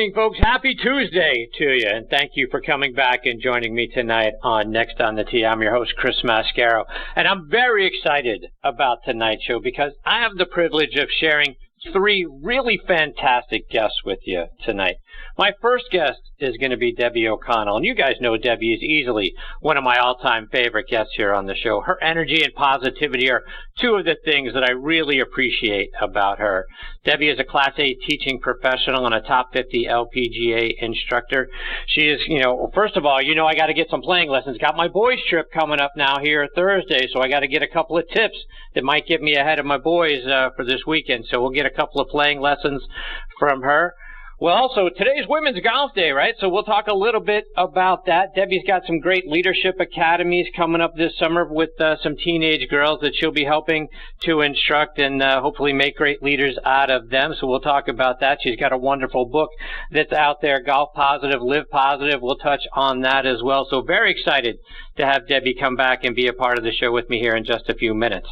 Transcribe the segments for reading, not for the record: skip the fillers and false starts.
evening, folks. Happy Tuesday to you, and thank you for coming back and joining me tonight on Next on the Tee. I'm your host, Chris Mascaro, and I'm very excited about tonight's show because I have the privilege of sharing three really fantastic guests with you tonight. My first guest is going to be Debbie O'Connell, and you guys know Debbie is easily one of my all-time favorite guests here on the show. Her energy and positivity are two of the things that I really appreciate about her. Debbie is a Class A teaching professional and a top 50 LPGA instructor. She is, first of all, I got to get some playing lessons. Got my boys trip coming up now here Thursday, so I got to get a couple of tips that might get me ahead of my boys for this weekend. So we'll get a couple of playing lessons from her. Well, also, today's Women's Golf Day, right? So we'll talk a little bit about that. Debbie's got some great leadership academies coming up this summer with some teenage girls that she'll be helping to instruct and hopefully make great leaders out of them. So we'll talk about that. She's got a wonderful book that's out there, Golf Positive, Live Positive. We'll touch on that as well. So very excited to have Debbie come back and be a part of the show with me here in just a few minutes.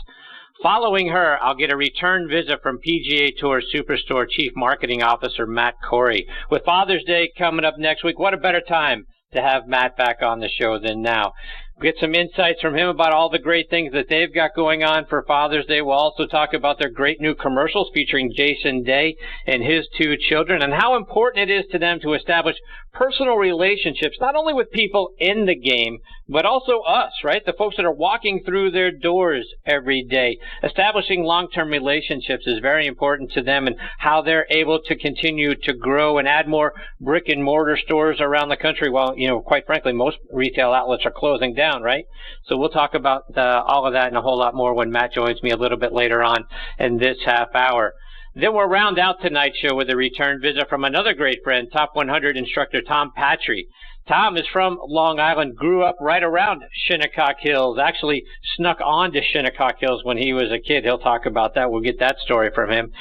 Following her, I'll get a return visit from PGA Tour SuperStore Chief Marketing Officer Matt Corey. With Father's Day coming up next week, what a better time to have Matt back on the show than now. Get some insights from him about all the great things that they've got going on for Father's Day. We'll also talk about their great new commercials featuring Jason Day and his two children and how important it is to them to establish personal relationships, not only with people in the game, but also us, right? The folks that are walking through their doors every day. Establishing long-term relationships is very important to them and how they're able to continue to grow and add more brick-and-mortar stores around the country while, quite frankly, most retail outlets are closing down, right? So we'll talk about all of that and a whole lot more when Matt joins me a little bit later on in this half hour. Then we'll round out tonight's show with a return visit from another great friend, Top 100 instructor Tom Patri. Tom is from Long Island, grew up right around Shinnecock Hills, actually snuck on to Shinnecock Hills when he was a kid. He'll talk about that. We'll get that story from him.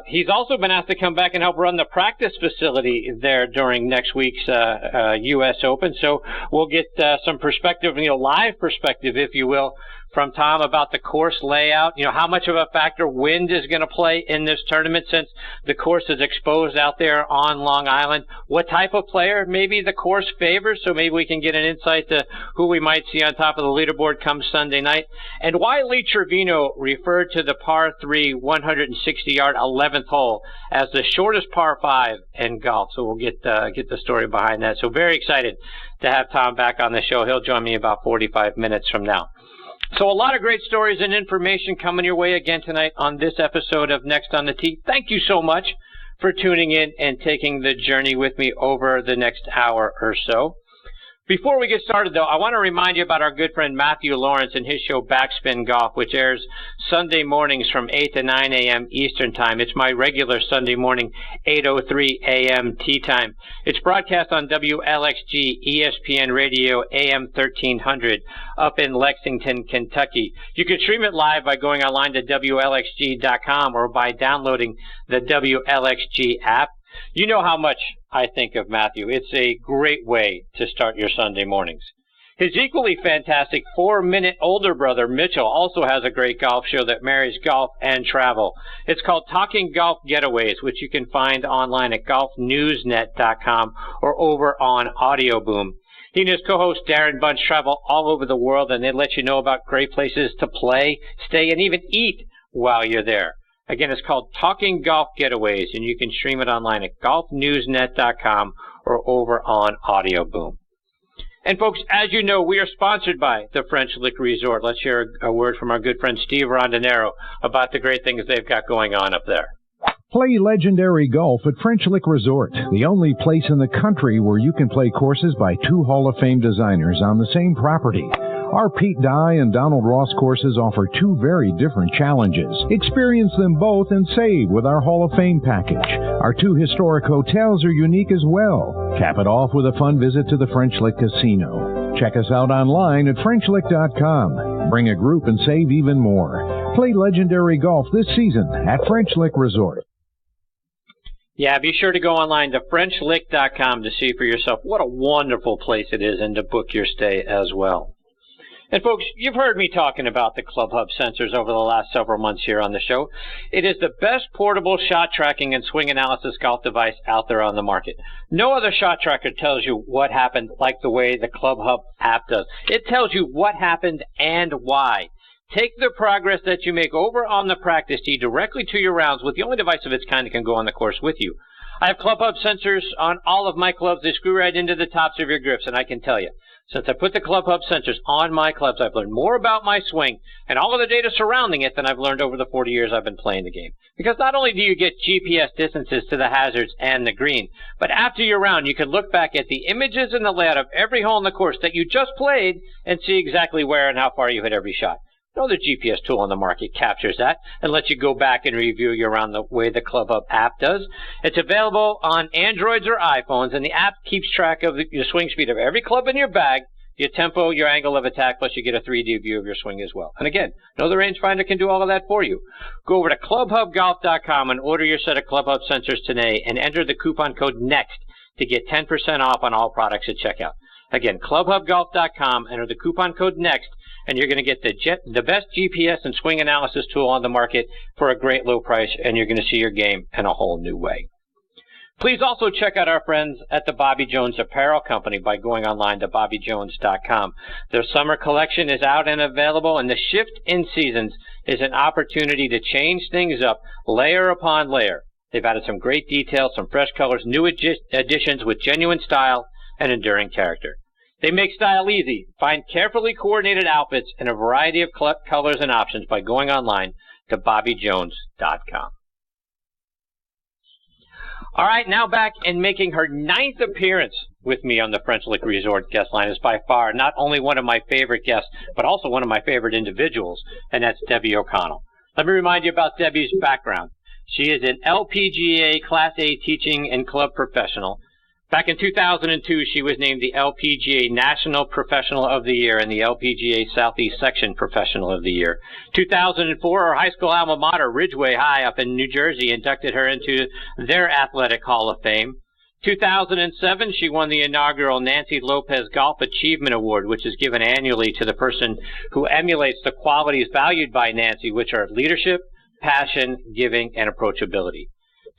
He's also been asked to come back and help run the practice facility there during next week's U.S. Open. So we'll get some perspective, live perspective, if you will, from Tom about the course layout, how much of a factor wind is going to play in this tournament since the course is exposed out there on Long Island, what type of player maybe the course favors, so maybe we can get an insight to who we might see on top of the leaderboard come Sunday night, and why Lee Trevino referred to the par 3 160-yard 11th hole as the shortest par 5 in golf. So we'll get the story behind that. So very excited to have Tom back on the show. He'll join me about 45 minutes from now. So a lot of great stories and information coming your way again tonight on this episode of Next on the Tee. Thank you so much for tuning in and taking the journey with me over the next hour or so. Before we get started, though, I want to remind you about our good friend Matthew Lawrence and his show Backspin Golf, which airs Sunday mornings from 8 to 9 a.m. Eastern Time. It's my regular Sunday morning, 8:03 a.m. tee time. It's broadcast on WLXG ESPN Radio AM 1300 up in Lexington, Kentucky. You can stream it live by going online to WLXG.com or by downloading the WLXG app. You know how much I think of Matthew. It's a great way to start your Sunday mornings. His equally fantastic 4-minute older brother, Mitchell, also has a great golf show that marries golf and travel. It's called Talking Golf Getaways, which you can find online at golfnewsnet.com or over on Audio Boom. He and his co-host Darren Bunch travel all over the world, and they let you know about great places to play, stay, and even eat while you're there. Again, it's called Talking Golf Getaways, and you can stream it online at golfnewsnet.com or over on Audio Boom. And folks, as you know, we are sponsored by the French Lick Resort. Let's hear a word from our good friend Steve Rondinero about the great things they've got going on up there. Play legendary golf at French Lick Resort, the only place in the country where you can play courses by two Hall of Fame designers on the same property. Our Pete Dye and Donald Ross courses offer two very different challenges. Experience them both and save with our Hall of Fame package. Our two historic hotels are unique as well. Cap it off with a fun visit to the French Lick Casino. Check us out online at FrenchLick.com. Bring a group and save even more. Play legendary golf this season at French Lick Resort. Yeah, be sure to go online to FrenchLick.com to see for yourself what a wonderful place it is and to book your stay as well. And folks, you've heard me talking about the Club Hub sensors over the last several months here on the show. It is the best portable shot tracking and swing analysis golf device out there on the market. No other shot tracker tells you what happened like the way the Club Hub app does. It tells you what happened and why. Take the progress that you make over on the practice tee directly to your rounds with the only device of its kind that can go on the course with you. I have Club Hub sensors on all of my clubs. They screw right into the tops of your grips, and I can tell you, since I put the Club Hub sensors on my clubs, I've learned more about my swing and all of the data surrounding it than I've learned over the 40 years I've been playing the game. Because not only do you get GPS distances to the hazards and the green, but after your round, you can look back at the images and the layout of every hole in the course that you just played and see exactly where and how far you hit every shot. No other GPS tool on the market captures that and lets you go back and review your round the way the Club Hub app does. It's available on Androids or iPhones, and the app keeps track of your swing speed of every club in your bag, your tempo, your angle of attack, plus you get a 3D view of your swing as well. And again, no other rangefinder can do all of that for you. Go over to clubhubgolf.com and order your set of Club Hub sensors today and enter the coupon code NEXT to get 10% off on all products at checkout. Again, clubhubgolf.com, enter the coupon code NEXT, and you're going to get the best GPS and swing analysis tool on the market for a great low price, and you're going to see your game in a whole new way. Please also check out our friends at the Bobby Jones Apparel Company by going online to bobbyjones.com. Their summer collection is out and available, and the shift in seasons is an opportunity to change things up layer upon layer. They've added some great details, some fresh colors, new additions with genuine style and enduring character. They make style easy. Find carefully coordinated outfits in a variety of colors and options by going online to bobbyjones.com. All right, now back and making her 9th appearance with me on the French Lick Resort guest line is by far not only one of my favorite guests, but also one of my favorite individuals, and that's Debbie O'Connell. Let me remind you about Debbie's background. She is an LPGA Class A teaching and club professional. Back in 2002, she was named the LPGA National Professional of the Year and the LPGA Southeast Section Professional of the Year. 2004, her high school alma mater, Ridgeway High up in New Jersey, inducted her into their Athletic Hall of Fame. 2007, she won the inaugural Nancy Lopez Golf Achievement Award, which is given annually to the person who emulates the qualities valued by Nancy, which are leadership, passion, giving, and approachability.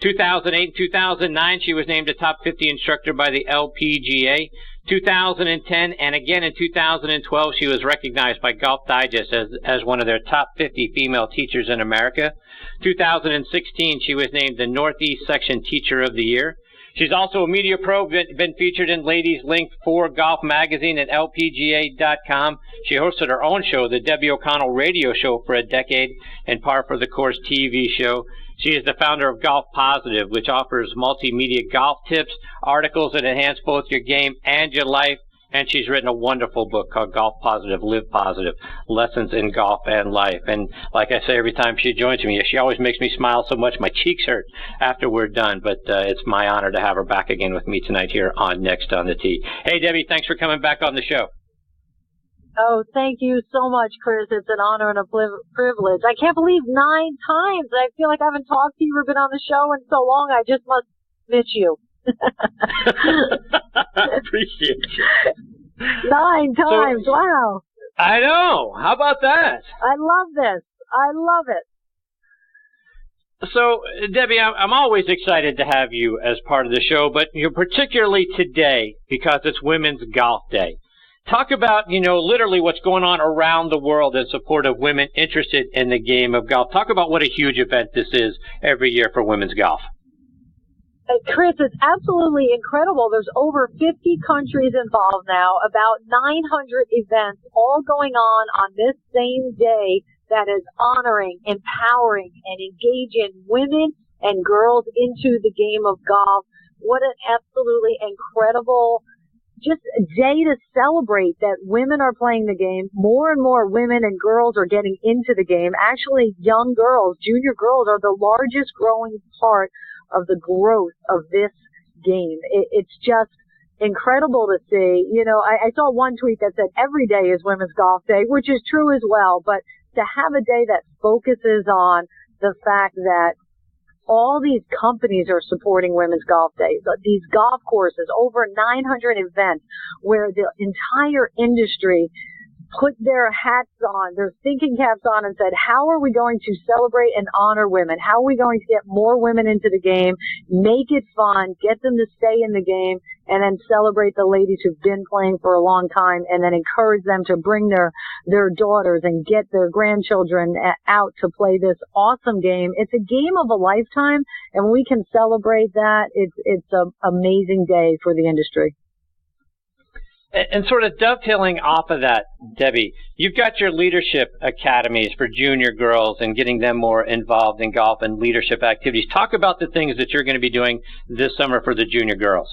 2008 and 2009, she was named a top 50 instructor by the LPGA. 2010 and again in 2012, she was recognized by Golf Digest as one of their top 50 female teachers in America. 2016, she was named the Northeast Section Teacher of the Year. She's also a media pro, been featured in Ladies Link for Golf Magazine at LPGA.com. She hosted her own show, the Debbie O'Connell Radio Show, for a decade, and Par for the Course TV show. She is the founder of Golf Positive, which offers multimedia golf tips, articles that enhance both your game and your life. And she's written a wonderful book called Golf Positive, Live Positive, Lessons in Golf and Life. And like I say, every time she joins me, she always makes me smile so much my cheeks hurt after we're done. But it's my honor to have her back again with me tonight here on Next on the Tee. Hey, Debbie, thanks for coming back on the show. Oh, thank you so much, Chris. It's an honor and a privilege. I can't believe 9 times. I feel like I haven't talked to you or been on the show in so long. I just must miss you. Appreciate you. 9 times. So, wow. I know. How about that? I love this. I love it. So, Debbie, I'm always excited to have you as part of the show, but particularly today because it's Women's Golf Day. Talk about, literally what's going on around the world in support of women interested in the game of golf. Talk about what a huge event this is every year for women's golf. Chris, it's absolutely incredible. There's over 50 countries involved now, about 900 events all going on this same day that is honoring, empowering, and engaging women and girls into the game of golf. What an absolutely incredible just a day to celebrate that women are playing the game. More and more women and girls are getting into the game. Actually, young girls, junior girls, are the largest growing part of the growth of this game. It's just incredible to see. I saw one tweet that said every day is Women's Golf Day, which is true as well. But to have a day that focuses on the fact that all these companies are supporting Women's Golf Day. These golf courses, over 900 events where the entire industry put their hats on, their thinking caps on, and said, how are we going to celebrate and honor women? How are we going to get more women into the game, make it fun, get them to stay in the game, and then celebrate the ladies who've been playing for a long time, and then encourage them to bring their daughters and get their grandchildren out to play this awesome game. It's a game of a lifetime, and we can celebrate that. It's an amazing day for the industry. And sort of dovetailing off of that, Debbie, you've got your leadership academies for junior girls and getting them more involved in golf and leadership activities. Talk about the things that you're going to be doing this summer for the junior girls.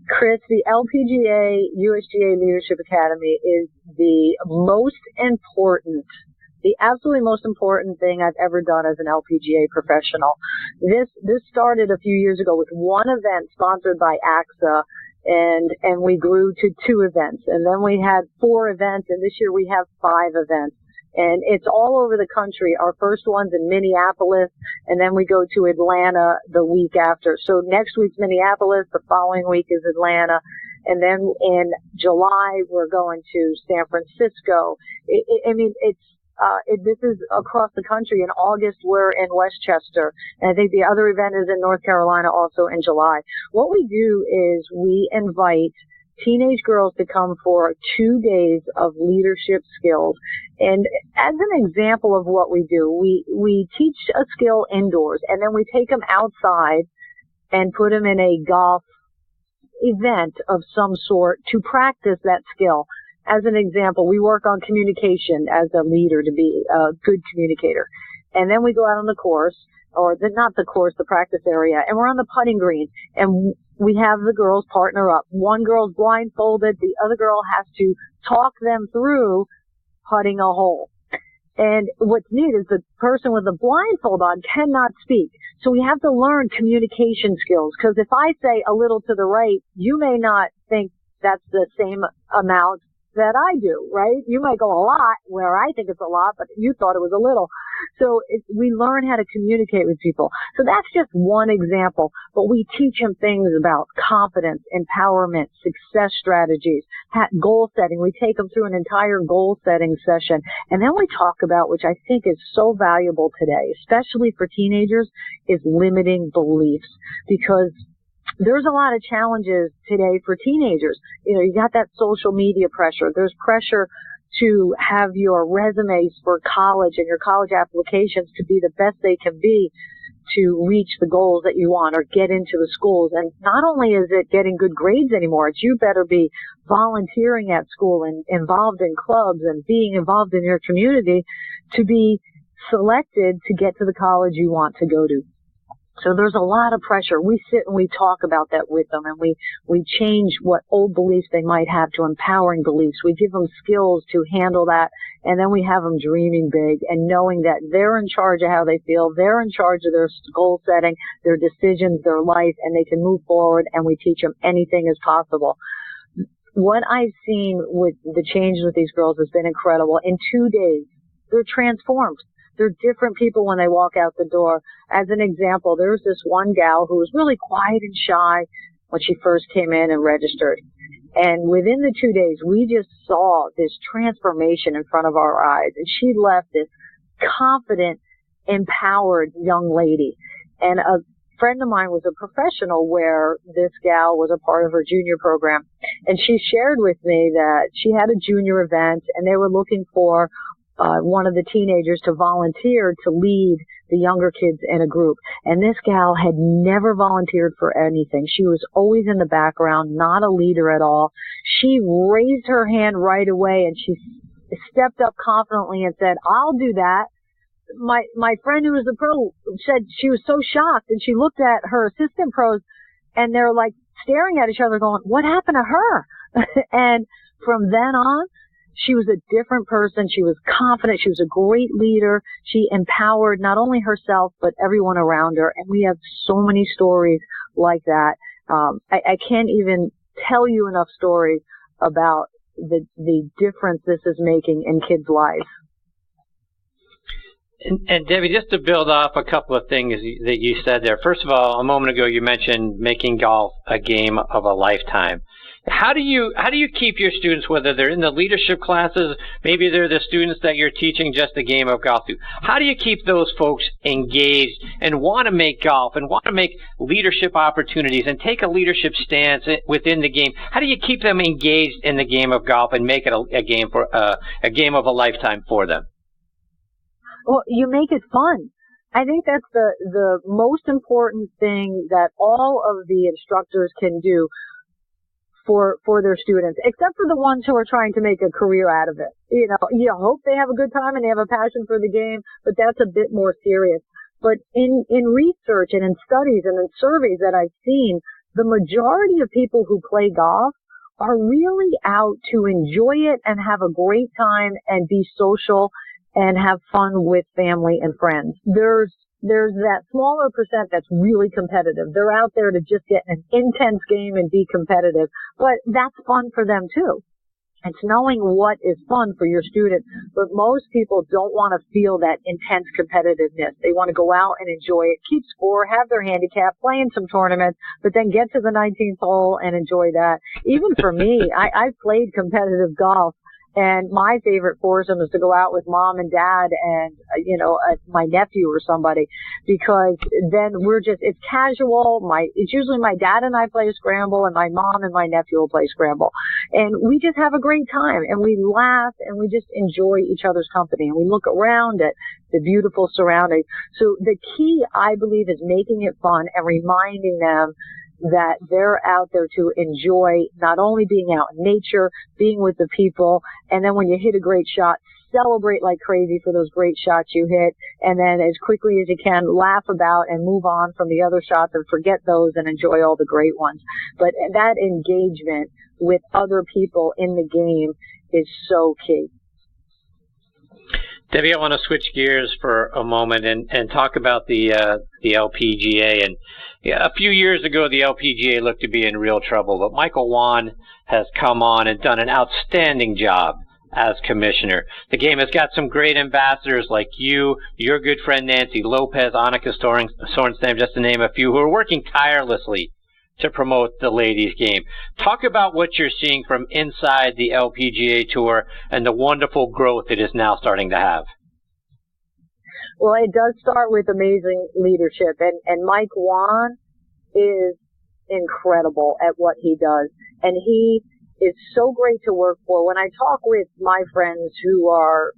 Chris, the LPGA USGA Leadership Academy is the most important, the absolutely most important thing I've ever done as an LPGA professional. This started a few years ago with one event sponsored by AXA, and we grew to 2 events, and then we had 4 events, and this year we have 5 events. And it's all over the country. Our first one's in Minneapolis, and then we go to Atlanta the week after. So next week's Minneapolis, the following week is Atlanta, and then in July we're going to San Francisco. This is across the country. In August we're in Westchester, and I think the other event is in North Carolina also in July. What we do is we invite teenage girls to come for 2 days of leadership skills. And as an example of what we do, we teach a skill indoors, and then we take them outside and put them in a golf event of some sort to practice that skill. As an example, we work on communication as a leader to be a good communicator. And then we go out on the course, the practice area, and we're on the putting green, and we have the girls partner up. One girl's blindfolded, the other girl has to talk them through putting a hole. And what's neat is the person with the blindfold on cannot speak. So we have to learn communication skills, because if I say a little to the right, you may not think that's the same amount that I do, right? You might go a lot where I think it's a lot, but you thought it was a little. So we learn how to communicate with people. So that's just one example, but we teach them things about confidence, empowerment, success strategies, goal setting. We take them through an entire goal setting session. And then we talk about, which I think is so valuable today, especially for teenagers, is limiting beliefs, because there's a lot of challenges today for teenagers. You know, you got that social media pressure. There's pressure to have your resumes for college and your college applications to be the best they can be to reach the goals that you want or get into the schools. And not only is it getting good grades anymore, it's you better be volunteering at school and involved in clubs and being involved in your community to be selected to get to the college you want to go to. So there's a lot of pressure. We sit and we talk about that with them, and we change what old beliefs they might have to empowering beliefs. We give them skills to handle that, and then we have them dreaming big and knowing that they're in charge of how they feel, they're in charge of their goal setting, their decisions, their life, and they can move forward, and we teach them anything is possible. What I've seen with the changes with these girls has been incredible. In 2 days, they're transformed. They're different people when they walk out the door. As an example, there was this one gal who was really quiet and shy when she first came in and registered. And within the 2 days, we just saw this transformation in front of our eyes. And she left this confident, empowered young lady. And a friend of mine was a professional where this gal was a part of her junior program. And she shared with me that she had a junior event, and they were looking for one of the teenagers to volunteer to lead the younger kids in a group. And this gal had never volunteered for anything. She was always in the background, not a leader at all. She raised her hand right away, and she stepped up confidently and said, "I'll do that." My friend who was the pro said she was so shocked, and she looked at her assistant pros, and they're like staring at each other going, "What happened to her?" And from then on, she was a different person. She was confident. She was a great leader. She empowered not only herself, but everyone around her. And we have so many stories like that. I can't even tell you enough stories about the difference this is making in kids' lives. And Debbie, just to build off a couple of things that you said there. First of all, a moment ago you mentioned making golf a game of a lifetime. How do you keep your students, whether they're in the leadership classes, maybe they're the students that you're teaching just a game of golf to, how do you keep those folks engaged and want to make golf and want to make leadership opportunities and take a leadership stance within the game? How do you keep them engaged in the game of golf and make it a game of a lifetime for them? Well, you make it fun. I think that's the most important thing that all of the instructors can do for their students, except for the ones who are trying to make a career out of it. You know, you hope they have a good time and they have a passion for the game, but that's a bit more serious. But in research and in studies and in surveys that I've seen, the majority of people who play golf are really out to enjoy it and have a great time and be social and have fun with family and friends. There's that smaller percent that's really competitive. They're out there to just get an intense game and be competitive, but that's fun for them too. It's knowing what is fun for your student, but most people don't want to feel that intense competitiveness. They want to go out and enjoy it, keep score, have their handicap, play in some tournaments, but then get to the 19th hole and enjoy that. Even for me, I've played competitive golf. And my favorite foursome is to go out with mom and dad and, my nephew or somebody, because then it's casual. It's usually my dad and I play a scramble and my mom and my nephew will play scramble. And we just have a great time and we laugh and we just enjoy each other's company and we look around at the beautiful surroundings. So the key, I believe, is making it fun and reminding them that they're out there to enjoy not only being out in nature, being with the people, and then when you hit a great shot, celebrate like crazy for those great shots you hit, and then as quickly as you can, laugh about and move on from the other shots and forget those and enjoy all the great ones. But that engagement with other people in the game is so key. Debbie, I want to switch gears for a moment and talk about the LPGA. And a few years ago, the LPGA looked to be in real trouble, but Michael Wan has come on and done an outstanding job as commissioner. The game has got some great ambassadors like you, your good friend Nancy Lopez, Annika Sorenstam, just to name a few, who are working tirelessly to promote the ladies' game. Talk about what you're seeing from inside the LPGA Tour and the wonderful growth it is now starting to have. Well, it does start with amazing leadership, and Mike Wan is incredible at what he does, and he is so great to work for. When I talk with my friends who are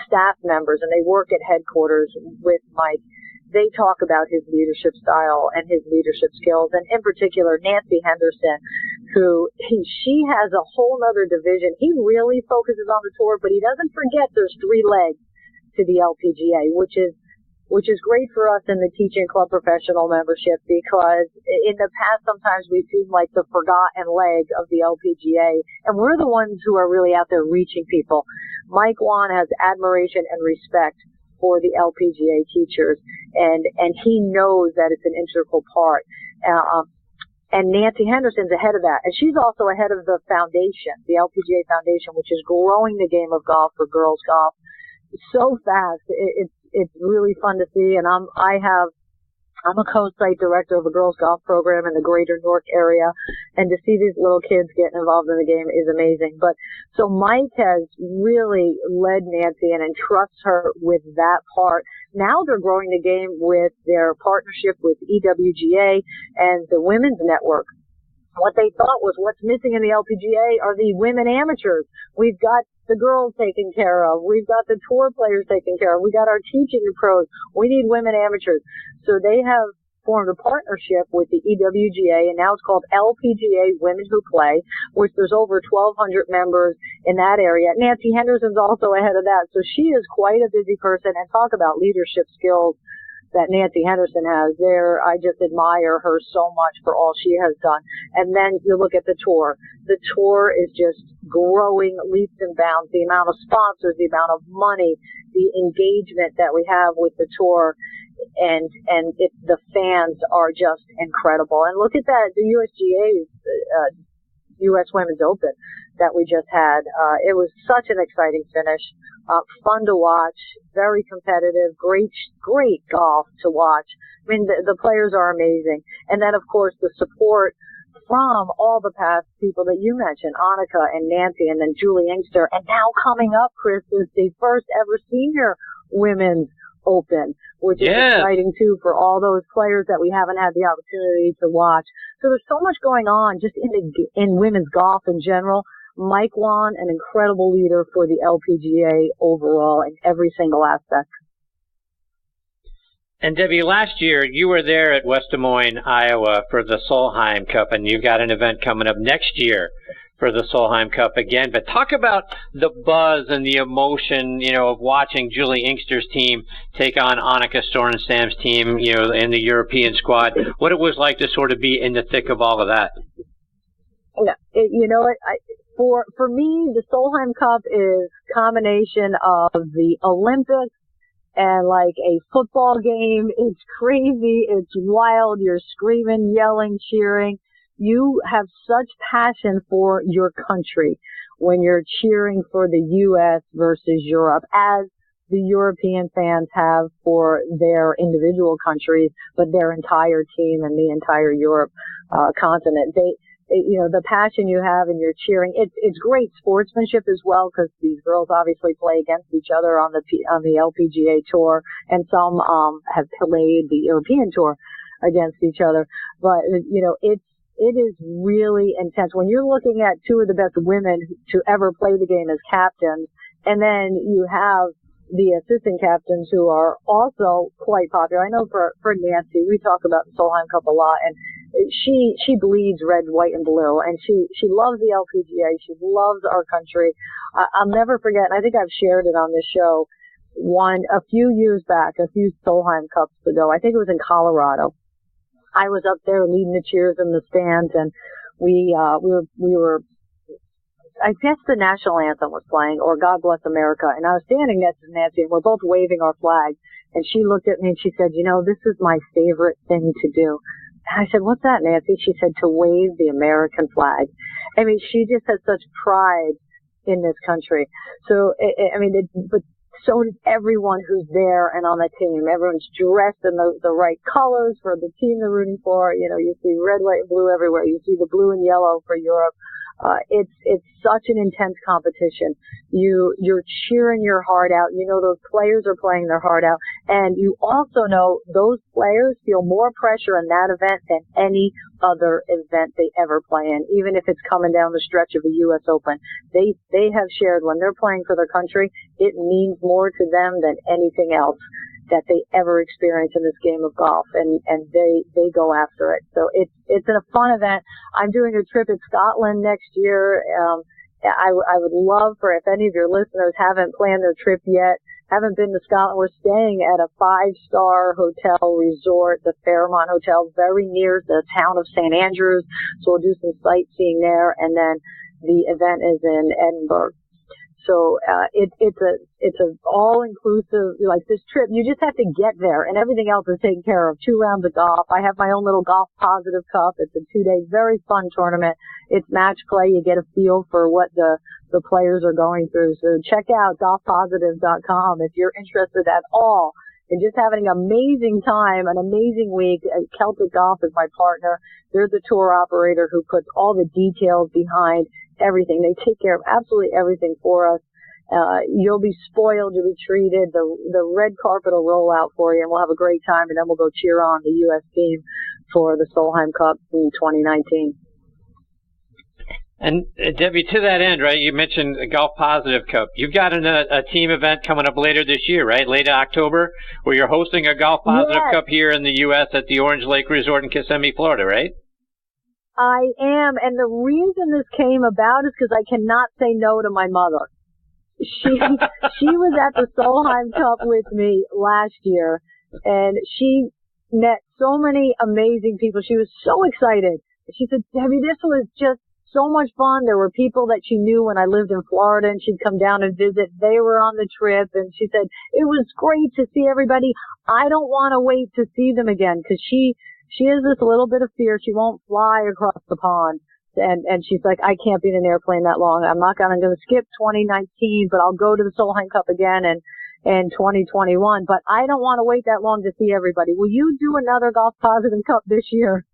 staff members and they work at headquarters with Mike, they talk about his leadership style and his leadership skills, and in particular, Nancy Henderson, she has a whole other division. He really focuses on the tour, but he doesn't forget there's three legs to the LPGA, which is great for us in the teaching club professional membership, because in the past sometimes we seem like the forgotten leg of the LPGA, and we're the ones who are really out there reaching people. Mike Wan has admiration and respect for the LPGA teachers, and he knows that it's an integral part. And Nancy Henderson's ahead of that. And she's also ahead of the foundation, the LPGA Foundation, which is growing the game of golf for girls golf so fast. It's really fun to see. And I'm a co-site director of a girls golf program in the greater Newark area, and to see these little kids getting involved in the game is amazing. But so Mike has really led Nancy and entrusts her with that part. Now they're growing the game with their partnership with EWGA and the Women's Network. What they thought was, what's missing in the LPGA are the women amateurs. We've got the girls taken care of. We've got the tour players taken care of. We got our teaching pros. We need women amateurs. So they have formed a partnership with the EWGA, and now it's called LPGA Women Who Play, which there's over 1,200 members in that area. Nancy Henderson's also ahead of that. So she is quite a busy person, and talk about leadership skills that Nancy Henderson has there. I just admire her so much for all she has done. And then you look at the tour. The tour is just growing leaps and bounds. The amount of sponsors, the amount of money, the engagement that we have with the tour, and the fans are just incredible. And look at that, the USGA's U.S. Women's Open. that we just had. It was such an exciting finish. Fun to watch, very competitive, great golf to watch. I mean, the players are amazing. And then, of course, the support from all the past people that you mentioned, Annika and Nancy and then Julie Inkster. And now coming up, Chris, is the first ever senior women's open, which is exciting too for all those players that we haven't had the opportunity to watch. So there's so much going on just in women's golf in general. Mike Wan, an incredible leader for the LPGA overall in every single aspect. And Debbie, last year you were there at West Des Moines, Iowa for the Solheim Cup, and you've got an event coming up next year for the Solheim Cup again. But talk about the buzz and the emotion, of watching Julie Inkster's team take on Annika Sorensen's team, in the European squad. What it was like to sort of be in the thick of all of that. For me, the Solheim Cup is a combination of the Olympics and like a football game. It's crazy. It's wild. You're screaming, yelling, cheering. You have such passion for your country when you're cheering for the U.S. versus Europe, as the European fans have for their individual countries, but their entire team and the entire Europe continent. The passion you have and you're cheering. It's great sportsmanship as well, because these girls obviously play against each other on the LPGA tour, and some have played the European tour against each other. But it is really intense when you're looking at two of the best women to ever play the game as captains, and then you have the assistant captains who are also quite popular. I know for Nancy, we talk about the Solheim Cup a lot, and she bleeds red, white, and blue, and she loves the LPGA. She loves our country. I'll never forget, and I think I've shared it on this show, a few years back, a few Solheim Cups ago. I think it was in Colorado. I was up there leading the cheers in the stands, and we were, I guess the national anthem was playing, or God Bless America, and I was standing next to Nancy, and we're both waving our flag, and she looked at me and she said, this is my favorite thing to do. And I said, what's that, Nancy? She said, to wave the American flag. I mean, she just has such pride in this country. So, but so does everyone who's there and on the team. Everyone's dressed in the right colors for the team they're rooting for. You see red, white, and blue everywhere. You see the blue and yellow for Europe. It's such an intense competition. You're cheering your heart out. Those players are playing their heart out. And you also know those players feel more pressure in that event than any other event they ever play in. Even if it's coming down the stretch of a U.S. Open, they have shared when they're playing for their country, it means more to them than anything else that they ever experience in this game of golf, and they go after it. So it's a fun event. I'm doing a trip in Scotland next year. I would love for, if any of your listeners haven't planned their trip yet, haven't been to Scotland, we're staying at a 5-star hotel resort, the Fairmont Hotel, very near the town of St. Andrews. So we'll do some sightseeing there, and then the event is in Edinburgh. So it's a all-inclusive, like this trip, you just have to get there, and everything else is taken care of. 2 rounds of golf. I have my own little Golf Positive Cup. It's a 2-day, very fun tournament. It's match play. You get a feel for what the players are going through. So check out golfpositive.com if you're interested at all in just having an amazing time, an amazing week. Celtic Golf is my partner. They're the tour operator who puts all the details behind everything. They take care of absolutely everything for us. You'll be spoiled. You'll be treated. The red carpet will roll out for you, and we'll have a great time, and then we'll go cheer on the U.S. team for the Solheim Cup in 2019. And Debbie, to that end, right, you mentioned the Golf Positive Cup. You've got a team event coming up later this year, right, late October, where you're hosting a Golf Positive Cup here in the U.S. at the Orange Lake Resort in Kissimmee, Florida, right? I am, and the reason this came about is because I cannot say no to my mother. She was at the Solheim Cup with me last year, and she met so many amazing people. She was so excited. She said, Debbie, this was just so much fun. There were people that she knew when I lived in Florida, and she'd come down and visit. They were on the trip, and she said, it was great to see everybody. I don't want to wait to see them again, because she has this little bit of fear. She won't fly across the pond. And she's like, I can't be in an airplane that long. I'm going to skip 2019, but I'll go to the Solheim Cup again in 2021. But I don't want to wait that long to see everybody. Will you do another Golf Positive Cup this year?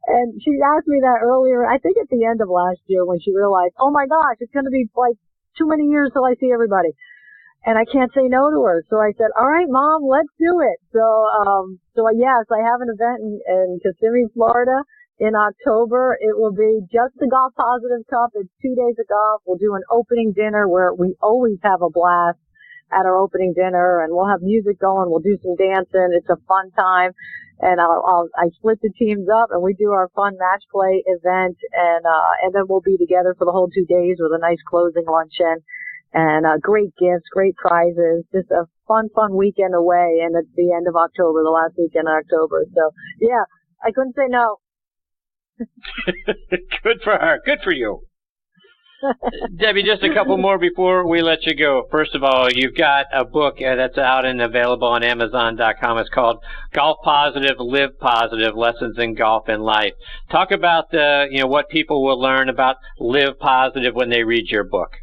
And she asked me that earlier, I think at the end of last year, when she realized, oh my gosh, it's going to be like too many years till I see everybody. And I can't say no to her. So I said, all right, Mom, let's do it. So yes, I have an event in Kissimmee, Florida in October. It will be just the Golf Positive Cup. It's 2 days of golf. We'll do an opening dinner where we always have a blast at our opening dinner, and we'll have music going. We'll do some dancing. It's a fun time. And I split the teams up and we do our fun match play event, and then we'll be together for the whole 2 days with a nice closing luncheon and great gifts, great prizes, just a fun weekend away. And it's the end of October, the last weekend of October. So yeah, I couldn't say no. Good for her. Good for you. Debbie, just a couple more before we let you go. First of all, you've got a book that's out and available on Amazon.com. It's called Golf Positive, Live Positive, Lessons in Golf and Life. Talk about what people will learn about Live Positive when they read your book.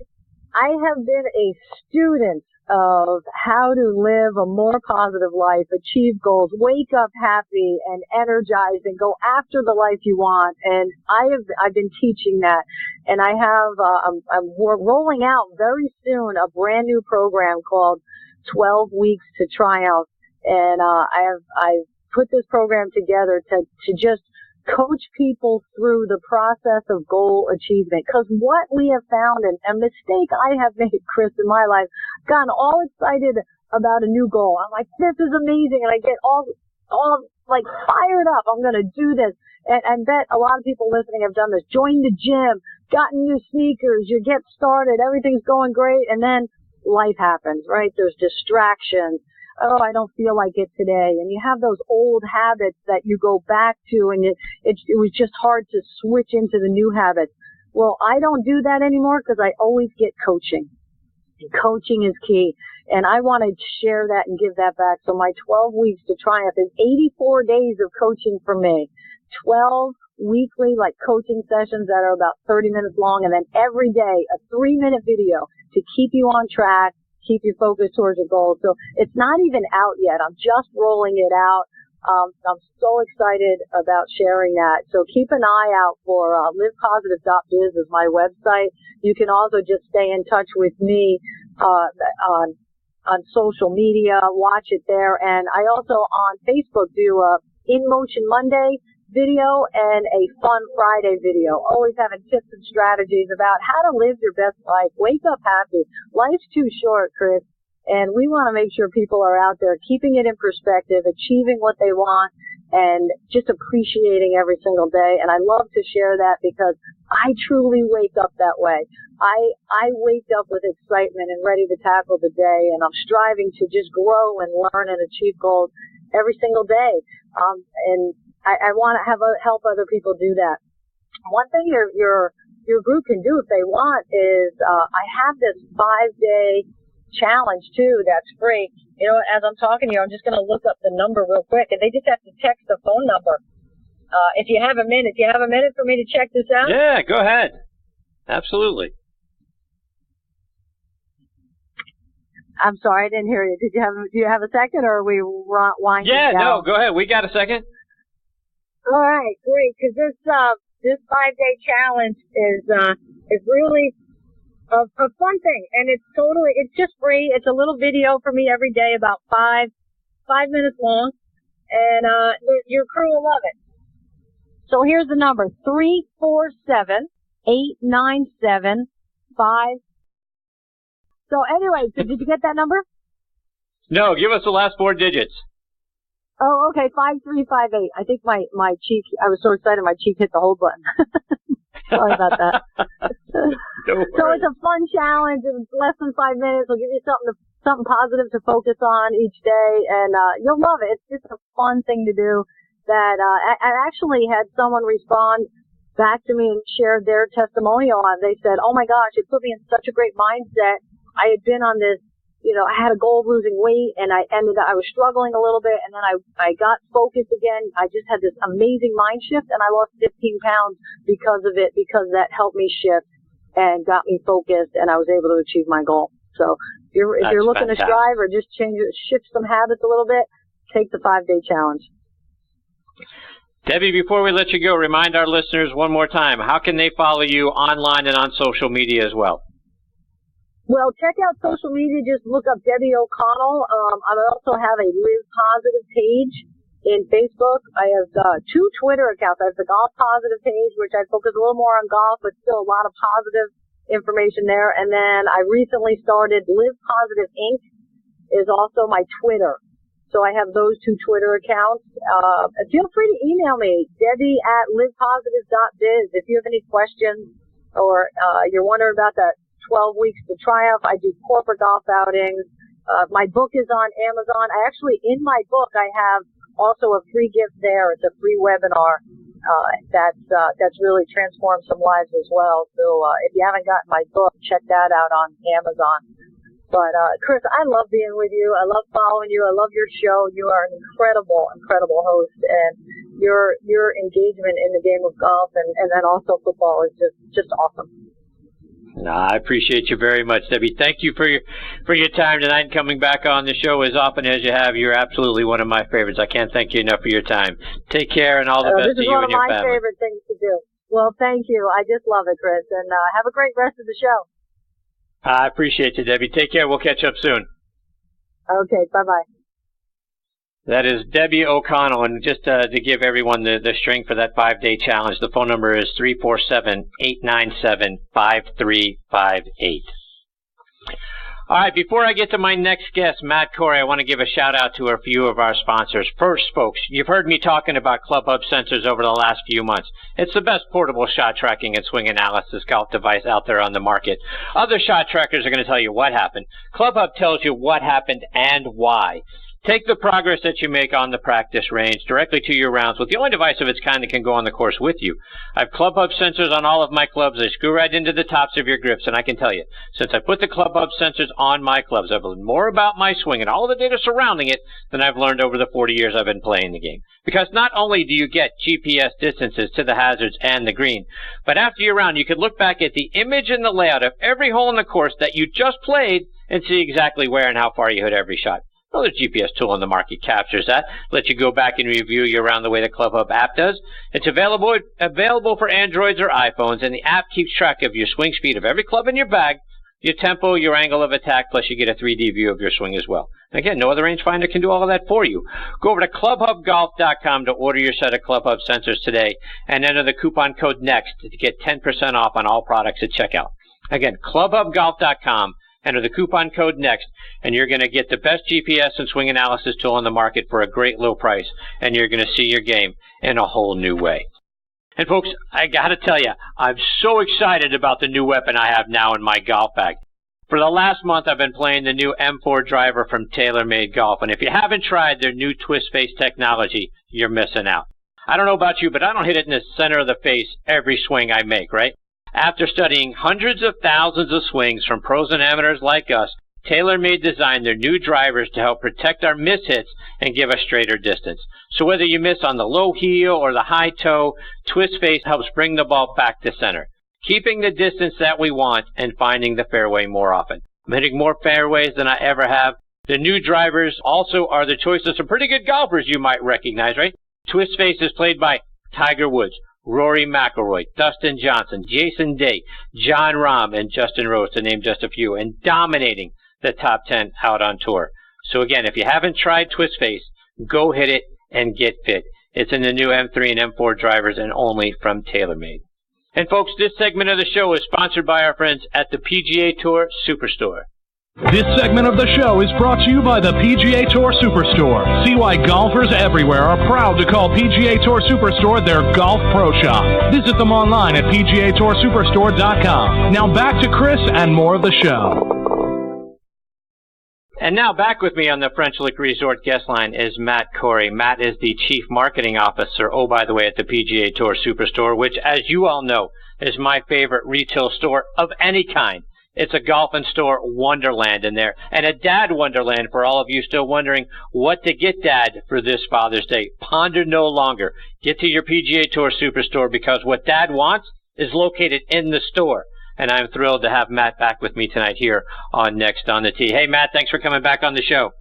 I have been a student of how to live a more positive life, achieve goals, wake up happy and energized, and go after the life you want. And I've been teaching that, and I have I'm rolling out very soon a brand new program called 12 Weeks to Triumph, and I've put this program together to just coach people through the process of goal achievement. Because what we have found, and a mistake I have made, Chris, in my life, gotten all excited about a new goal. I'm like, this is amazing, and I get all like fired up. I'm going to do this. And bet a lot of people listening have done this. Joined the gym, gotten new sneakers, you get started, everything's going great, and then life happens, right? There's distractions. Oh, I don't feel like it today. And you have those old habits that you go back to, and it was just hard to switch into the new habits. Well, I don't do that anymore because I always get coaching. Coaching is key. And I want to share that and give that back. So my 12 Weeks to Triumph is 84 days of coaching from me. 12 weekly coaching sessions that are about 30 minutes long, and then every day a 3-minute video to keep you on track, keep you focused towards your goals. So it's not even out yet. I'm just rolling it out. I'm so excited about sharing that. So keep an eye out for livepositive.biz is my website. You can also just stay in touch with me on social media. Watch it there. And I also on Facebook do a In Motion Monday video and a Fun Friday video, always having tips and strategies about how to live your best life. Wake up happy. Life's too short, Chris, and we want to make sure people are out there keeping it in perspective, achieving what they want, and just appreciating every single day. And I love to share that because I truly wake up that way. I wake up with excitement and ready to tackle the day, and I'm striving to just grow and learn and achieve goals every single day. And I want to help other people do that. One thing your group can do if they want is I have this 5-day challenge too that's free. You know, as I'm talking to you, I'm just going to look up the number real quick, and they just have to text the phone number. If you have a minute, for me to check this out? Yeah, go ahead. Absolutely. I'm sorry, I didn't hear you. Do you have a second, or are we winding down? Yeah, no, go ahead. We got a second. All right, great. Because this 5-day challenge is really a fun thing, and it's just free. It's a little video for me every day, about 5 minutes long, and your crew will love it. So here's the number: 347-897-5. So anyway, did you get that number? No, give us the last 4 digits. Oh, okay, 5358. I think my cheek, I was so excited my cheek hit the hold button. Sorry about that. So it's a fun challenge. It's less than 5 minutes. It'll give you something positive to focus on each day, and you'll love it. It's just a fun thing to do. That I actually had someone respond back to me and shared their testimonial on. They said, "Oh my gosh, it put me in such a great mindset. I had been on this I had a goal of losing weight, and I was struggling a little bit, and then I got focused again. I just had this amazing mind shift, and I lost 15 pounds because of it, because that helped me shift and got me focused, and I was able to achieve my goal. So if you're looking to strive or just shift some habits a little bit, take the 5-day challenge. Debbie, before we let you go, remind our listeners one more time, how can they follow you online and on social media as well? Well, check out social media. Just look up Debbie O'Connell. I also have a Live Positive page in Facebook. I have 2 Twitter accounts. I have the Golf Positive page, which I focus a little more on golf, but still a lot of positive information there. And then I recently started Live Positive Inc. is also my Twitter. So I have those 2 Twitter accounts. Feel free to email me, Debbie@livepositive.biz. If you have any questions or you're wondering about that 12 weeks to triumph. I do corporate golf outings. My book is on Amazon. In my book, I have also a free gift there. It's a free webinar that's really transformed some lives as well. So if you haven't gotten my book, check that out on Amazon. But Chris, I love being with you. I love following you. I love your show. You are an incredible, incredible host, and your engagement in the game of golf and then also football is just awesome. No, I appreciate you very much, Debbie. Thank you for your time tonight and coming back on the show as often as you have. You're absolutely one of my favorites. I can't thank you enough for your time. Take care and all the best to you and your family. This is one of my favorite things to do. Well, thank you. I just love it, Chris. And have a great rest of the show. I appreciate you, Debbie. Take care. We'll catch up soon. Okay, bye-bye. That is Debbie O'Connell, and just to give everyone the string for that 5-day challenge, the phone number is 347-897-5358. All right, before I get to my next guest, Matt Corey, I want to give a shout-out to a few of our sponsors. First, folks, you've heard me talking about ClubHub sensors over the last few months. It's the best portable shot tracking and swing analysis golf device out there on the market. Other shot trackers are going to tell you what happened. ClubHub tells you what happened and why. Take the progress that you make on the practice range directly to your rounds with the only device of its kind that can go on the course with you. I have ClubHub sensors on all of my clubs. They screw right into the tops of your grips, and I can tell you, since I put the ClubHub sensors on my clubs, I've learned more about my swing and all the data surrounding it than I've learned over the 40 years I've been playing the game. Because not only do you get GPS distances to the hazards and the green, but after your round, you can look back at the image and the layout of every hole in the course that you just played and see exactly where and how far you hit every shot. Well, there's a GPS tool on the market captures that. Lets you go back and review your round the way the ClubHub app does. It's available for Androids or iPhones, and the app keeps track of your swing speed of every club in your bag, your tempo, your angle of attack, plus you get a 3D view of your swing as well. And again, no other rangefinder can do all of that for you. Go over to clubhubgolf.com to order your set of ClubHub sensors today and enter the coupon code NEXT to get 10% off on all products at checkout. Again, clubhubgolf.com. Enter the coupon code NEXT, and you're going to get the best GPS and swing analysis tool on the market for a great low price, and you're going to see your game in a whole new way. And folks, I got to tell you, I'm so excited about the new weapon I have now in my golf bag. For the last month, I've been playing the new M4 driver from TaylorMade Golf, and if you haven't tried their new twist face technology, you're missing out. I don't know about you, but I don't hit it in the center of the face every swing I make, right? After studying hundreds of thousands of swings from pros and amateurs like us, TaylorMade designed their new drivers to help protect our mishits and give us straighter distance. So whether you miss on the low heel or the high toe, Twist Face helps bring the ball back to center, keeping the distance that we want and finding the fairway more often. I'm hitting more fairways than I ever have. The new drivers also are the choice of some pretty good golfers you might recognize, right? Twist Face is played by Tiger Woods, Rory McIlroy, Dustin Johnson, Jason Day, John Rahm, and Justin Rose, to name just a few, and dominating the top 10 out on tour. So again, if you haven't tried Twist Face, go hit it and get fit. It's in the new M3 and M4 drivers and only from TaylorMade. And folks, this segment of the show is sponsored by our friends at the PGA Tour SuperStore. This segment of the show is brought to you by the PGA Tour SuperStore. See why golfers everywhere are proud to call PGA Tour SuperStore their golf pro shop. Visit them online at PGATourSuperStore.com. Now back to Chris and more of the show. And now back with me on the French Lick Resort guest line is Matt Corey. Matt is the Chief Marketing Officer, by the way, at the PGA Tour SuperStore, which, as you all know, is my favorite retail store of any kind It's a golf and store wonderland in there, and a dad wonderland for all of you still wondering what to get Dad for this Father's Day. Ponder no longer. Get to your PGA Tour Superstore, because what Dad wants is located in the store. And I'm thrilled to have Matt back with me tonight here on Next on the Tee. Hey, Matt, thanks for coming back on the show.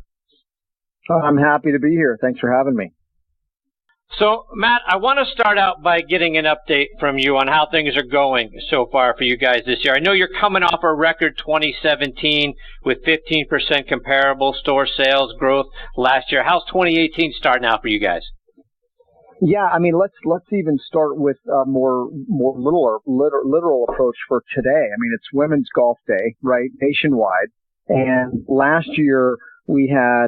I'm happy to be here. Thanks for having me. So, Matt, I want to start out by getting an update from you on how things are going so far for you guys this year. I know you're coming off a record 2017 with 15% comparable store sales growth last year. How's 2018 starting out for you guys? Yeah, I mean, let's even start with a more literal approach for today. I mean, it's Women's Golf Day, right, nationwide, and last year we had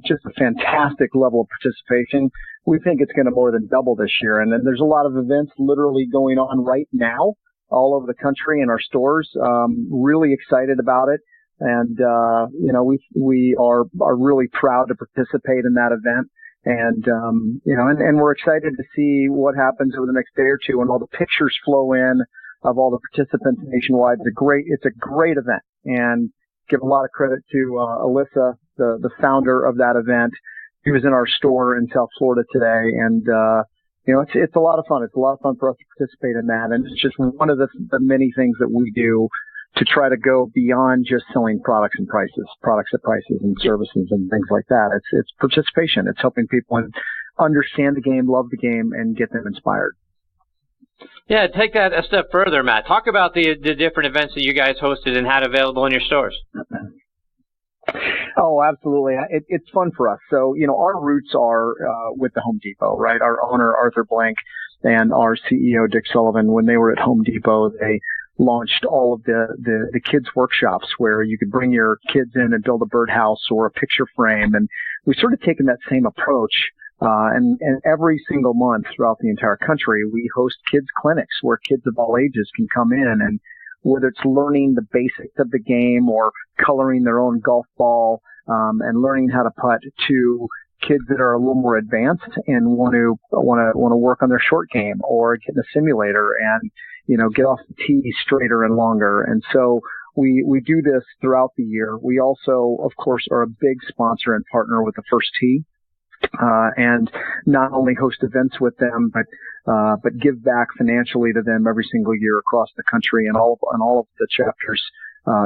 just a fantastic level of participation. We think it's going to more than double this year, and then there's a lot of events literally going on right now all over the country in our stores. Really excited about it, and we are really proud to participate in that event. And, and we're excited to see what happens over the next day or two when all the pictures flow in of all the participants nationwide. It's a great event, and give a lot of credit to Alyssa, the founder of that event. She was in our store in South Florida today, and it's a lot of fun. It's a lot of fun for us to participate in that, and it's just one of the many things that we do to try to go beyond just selling products at prices and services and things like that. It's participation. It's helping people understand the game, love the game, and get them inspired. Yeah, take that a step further, Matt. Talk about the different events that you guys hosted and had available in your stores. Oh, absolutely. It's fun for us. So, our roots are with the Home Depot, right? Our owner, Arthur Blank, and our CEO, Dick Sullivan, when they were at Home Depot, they launched all of the kids' workshops where you could bring your kids in and build a birdhouse or a picture frame. And we've sort of taken that same approach. And every single month throughout the entire country, we host kids clinics where kids of all ages can come in, and whether it's learning the basics of the game or coloring their own golf ball, and learning how to putt, to kids that are a little more advanced and want to work on their short game or get in a simulator and, get off the tee straighter and longer. And so we do this throughout the year. We also, of course, are a big sponsor and partner with the First Tee. And not only host events with them, but give back financially to them every single year across the country and all of the chapters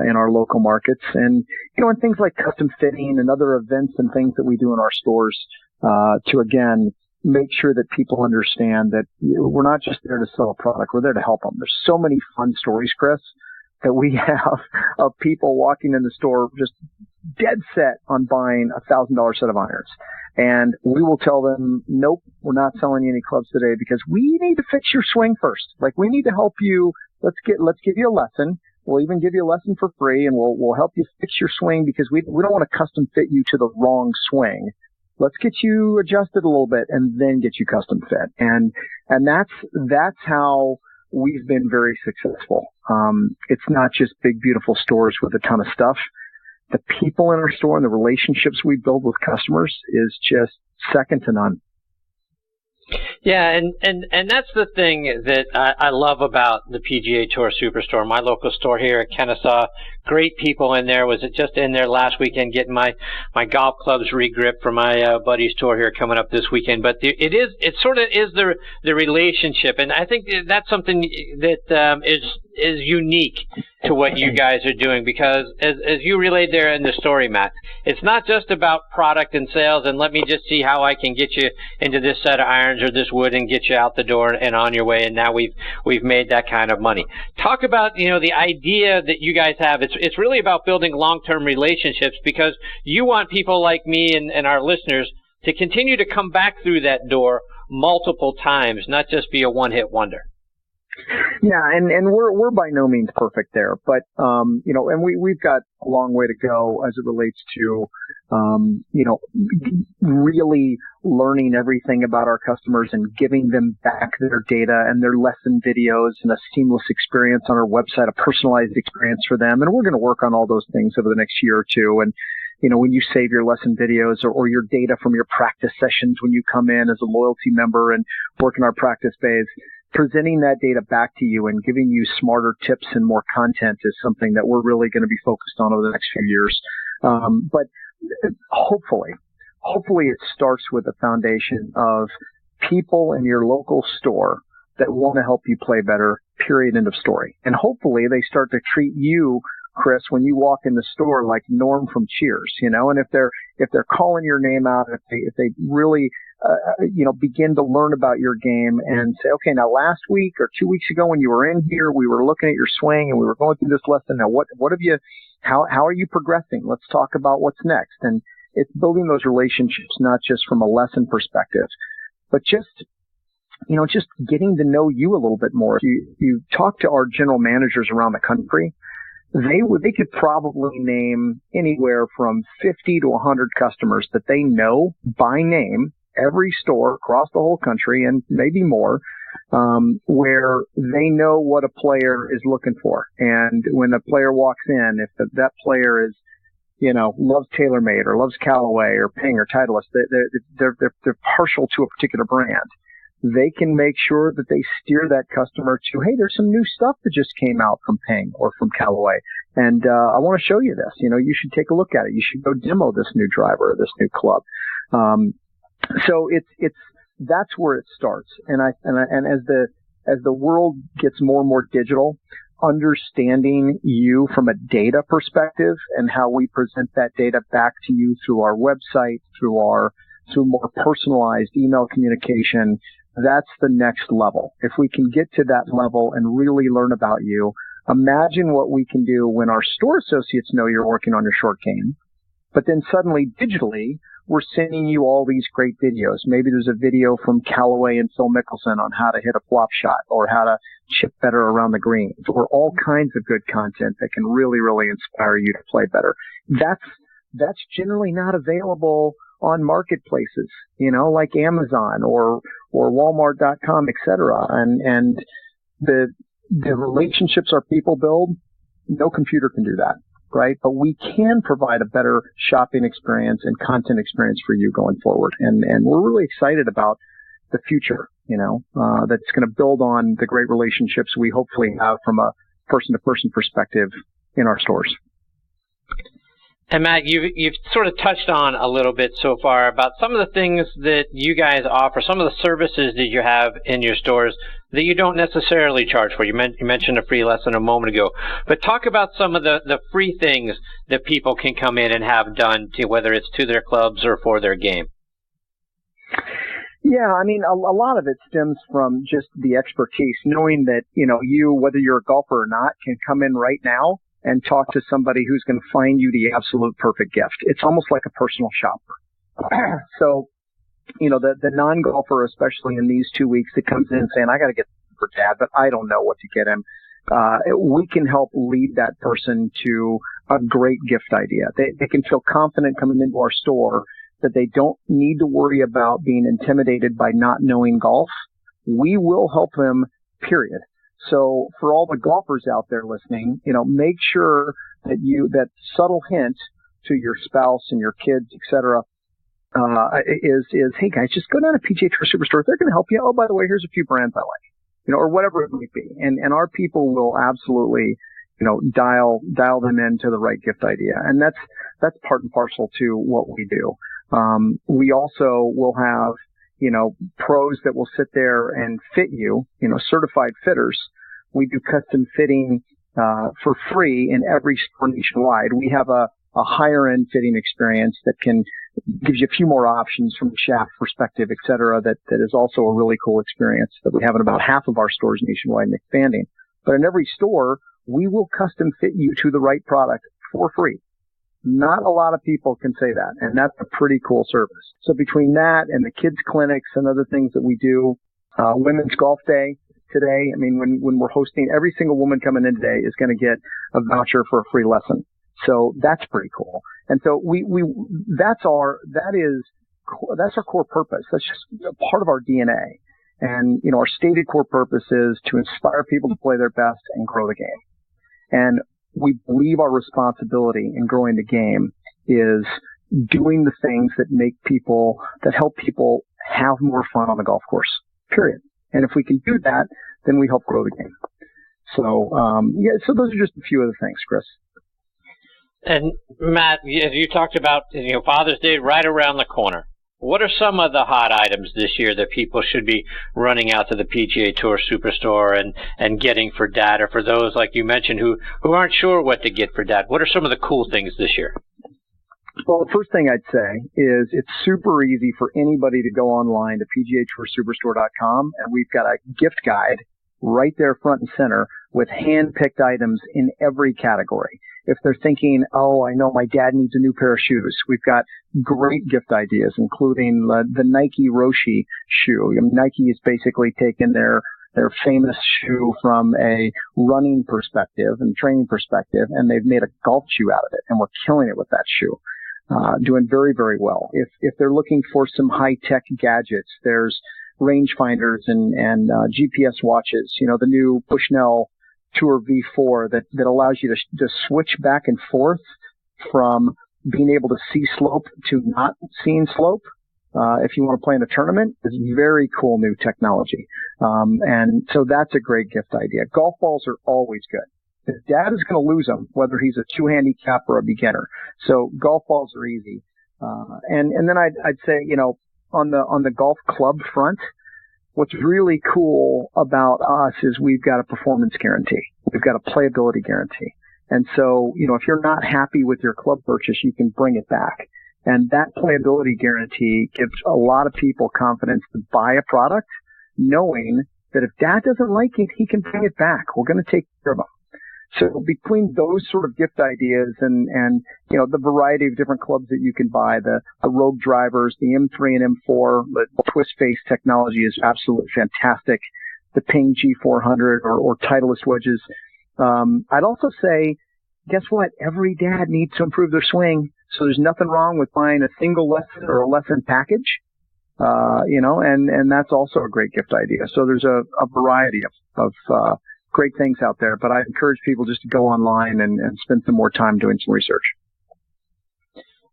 in our local markets. And and things like custom fitting and other events and things that we do in our stores to again make sure that people understand that we're not just there to sell a product; we're there to help them. There's so many fun stories, Chris, that we have of people walking in the store just dead set on buying $1,000 set of irons. And we will tell them, nope, we're not selling you any clubs today because we need to fix your swing first. Like, we need to help you. Let's give you a lesson. We'll even give you a lesson for free, and we'll help you fix your swing because we don't want to custom fit you to the wrong swing. Let's get you adjusted a little bit and then get you custom fit. And that's how we've been very successful. It's not just big, beautiful stores with a ton of stuff. The people in our store and the relationships we build with customers is just second to none. Yeah, and that's the thing that I love about the PGA Tour Superstore, my local store here at Kennesaw. Great people in there. Was just in there last weekend getting my golf clubs regripped for my buddy's tour here coming up this weekend. But it sort of is the relationship, and I think that's something that is unique to what you guys are doing, because as you relayed there in the story, Matt, it's not just about product and sales and let me just see how I can get you into this set of irons or this wood and get you out the door and on your way, and now we've made that kind of money. Talk about the idea that you guys have. It's really about building long-term relationships, because you want people like me and our listeners to continue to come back through that door multiple times, not just be a one-hit wonder. Yeah, and we're by no means perfect there, but and we've got a long way to go as it relates to really learning everything about our customers and giving them back their data and their lesson videos and a seamless experience on our website, a personalized experience for them. And we're going to work on all those things over the next year or two. And when you save your lesson videos or your data from your practice sessions when you come in as a loyalty member and work in our practice bays, presenting that data back to you and giving you smarter tips and more content is something that we're really going to be focused on over the next few years. But hopefully it starts with a foundation of people in your local store that want to help you play better, period, end of story. And hopefully they start to treat you, Chris, when you walk in the store like Norm from Cheers, and if they're calling your name out, if they really, begin to learn about your game and say, okay, now last week or 2 weeks ago when you were in here, we were looking at your swing and we were going through this lesson. Now what have you, how are you progressing? Let's talk about what's next. And it's building those relationships, not just from a lesson perspective, but just getting to know you a little bit more. You talk to our general managers around the country, they could probably name anywhere from 50 to 100 customers that they know by name, every store across the whole country and maybe more, where they know what a player is looking for. And when a player walks in, if that player is, loves TaylorMade or loves Callaway or Ping or Titleist, they're partial to a particular brand. They can make sure that they steer that customer to, hey, there's some new stuff that just came out from Ping or from Callaway. And I want to show you this. You should take a look at it. You should go demo this new driver or this new club. So that's where it starts. And as the world gets more and more digital, understanding you from a data perspective and how we present that data back to you through our website, through more personalized email communication, that's the next level. If we can get to that level and really learn about you, imagine what we can do when our store associates know you're working on your short game, but then suddenly digitally, we're sending you all these great videos. Maybe there's a video from Callaway and Phil Mickelson on how to hit a flop shot or how to chip better around the greens, or all kinds of good content that can really, really inspire you to play better. That's generally not available on marketplaces, like Amazon or Walmart.com, et cetera. And the relationships our people build, no computer can do that, right? But we can provide a better shopping experience and content experience for you going forward. And we're really excited about the future, that's going to build on the great relationships we hopefully have from a person-to-person perspective in our stores. And Matt, you've sort of touched on a little bit so far about some of the things that you guys offer, some of the services that you have in your stores that you don't necessarily charge for. You mentioned a free lesson a moment ago, but talk about some of the free things that people can come in and have done, whether it's to their clubs or for their game. Yeah, I mean, a lot of it stems from just the expertise, knowing that, you, whether you're a golfer or not, can come in right now and talk to somebody who's going to find you the absolute perfect gift. It's almost like a personal shopper. So, the non-golfer, especially in these 2 weeks, that comes in saying, I got to get for Dad, but I don't know what to get him. We can help lead that person to a great gift idea. They can feel confident coming into our store that they don't need to worry about being intimidated by not knowing golf. We will help them, period. So for all the golfers out there listening, make sure that that subtle hint to your spouse and your kids, et cetera, is, hey guys, just go down to PGA Tour SuperStore. They're going to help you. Oh, by the way, here's a few brands I like, or whatever it might be. And our people will absolutely, dial them into the right gift idea. And that's part and parcel to what we do. We also will have, pros that will sit there and fit you, certified fitters. We do custom fitting, for free in every store nationwide. We have a higher end fitting experience that gives you a few more options from a shaft perspective, et cetera, that is also a really cool experience that we have in about half of our stores nationwide and expanding. But in every store, we will custom fit you to the right product for free. Not a lot of people can say that, and that's a pretty cool service. So between that and the kids clinics and other things that we do, Women's Golf Day today, I mean, when we're hosting, every single woman coming in today is going to get a voucher for a free lesson. So that's pretty cool. And so that's our core purpose. That's just a part of our DNA. And, our stated core purpose is to inspire people to play their best and grow the game. And we believe our responsibility in growing the game is doing the things that help people have more fun on the golf course, period. And if we can do that, then we help grow the game. So, so those are just a few of the things, Chris. And Matt, you talked about, Father's Day right around the corner. What are some of the hot items this year that people should be running out to the PGA Tour Superstore and getting for Dad, or for those, like you mentioned, who aren't sure what to get for Dad? What are some of the cool things this year? Well, the first thing I'd say is it's super easy for anybody to go online to PGATourSuperstore.com, and we've got a gift guide right there front and center with hand-picked items in every category. If they're thinking, oh, I know my dad needs a new pair of shoes, we've got great gift ideas, including the Nike Roshi shoe. Nike has basically taken their famous shoe from a running perspective and training perspective, and they've made a golf shoe out of it, and we're killing it with that shoe. Doing very, very well. If they're looking for some high-tech gadgets, there's rangefinders and GPS watches. The new Bushnell Tour V4 that allows you to switch back and forth from being able to see slope to not seeing slope. If you want to play in a tournament, it's very cool new technology. And so that's a great gift idea. Golf balls are always good. His dad is going to lose them, whether he's a 2-handicap or a beginner. So golf balls are easy. And then I'd say, on the golf club front, what's really cool about us is we've got a performance guarantee. We've got a playability guarantee. And so, if you're not happy with your club purchase, you can bring it back. And that playability guarantee gives a lot of people confidence to buy a product, knowing that if Dad doesn't like it, he can bring it back. We're going to take care of him. So between those sort of gift ideas and the variety of different clubs that you can buy, the Rogue drivers, the M3 and M4, the twist face technology is absolutely fantastic. The Ping G400 or Titleist wedges. I'd also say, guess what? Every dad needs to improve their swing. So there's nothing wrong with buying a single lesson or a lesson package. And that's also a great gift idea. So there's a variety of great things out there, but I encourage people just to go online and spend some more time doing some research.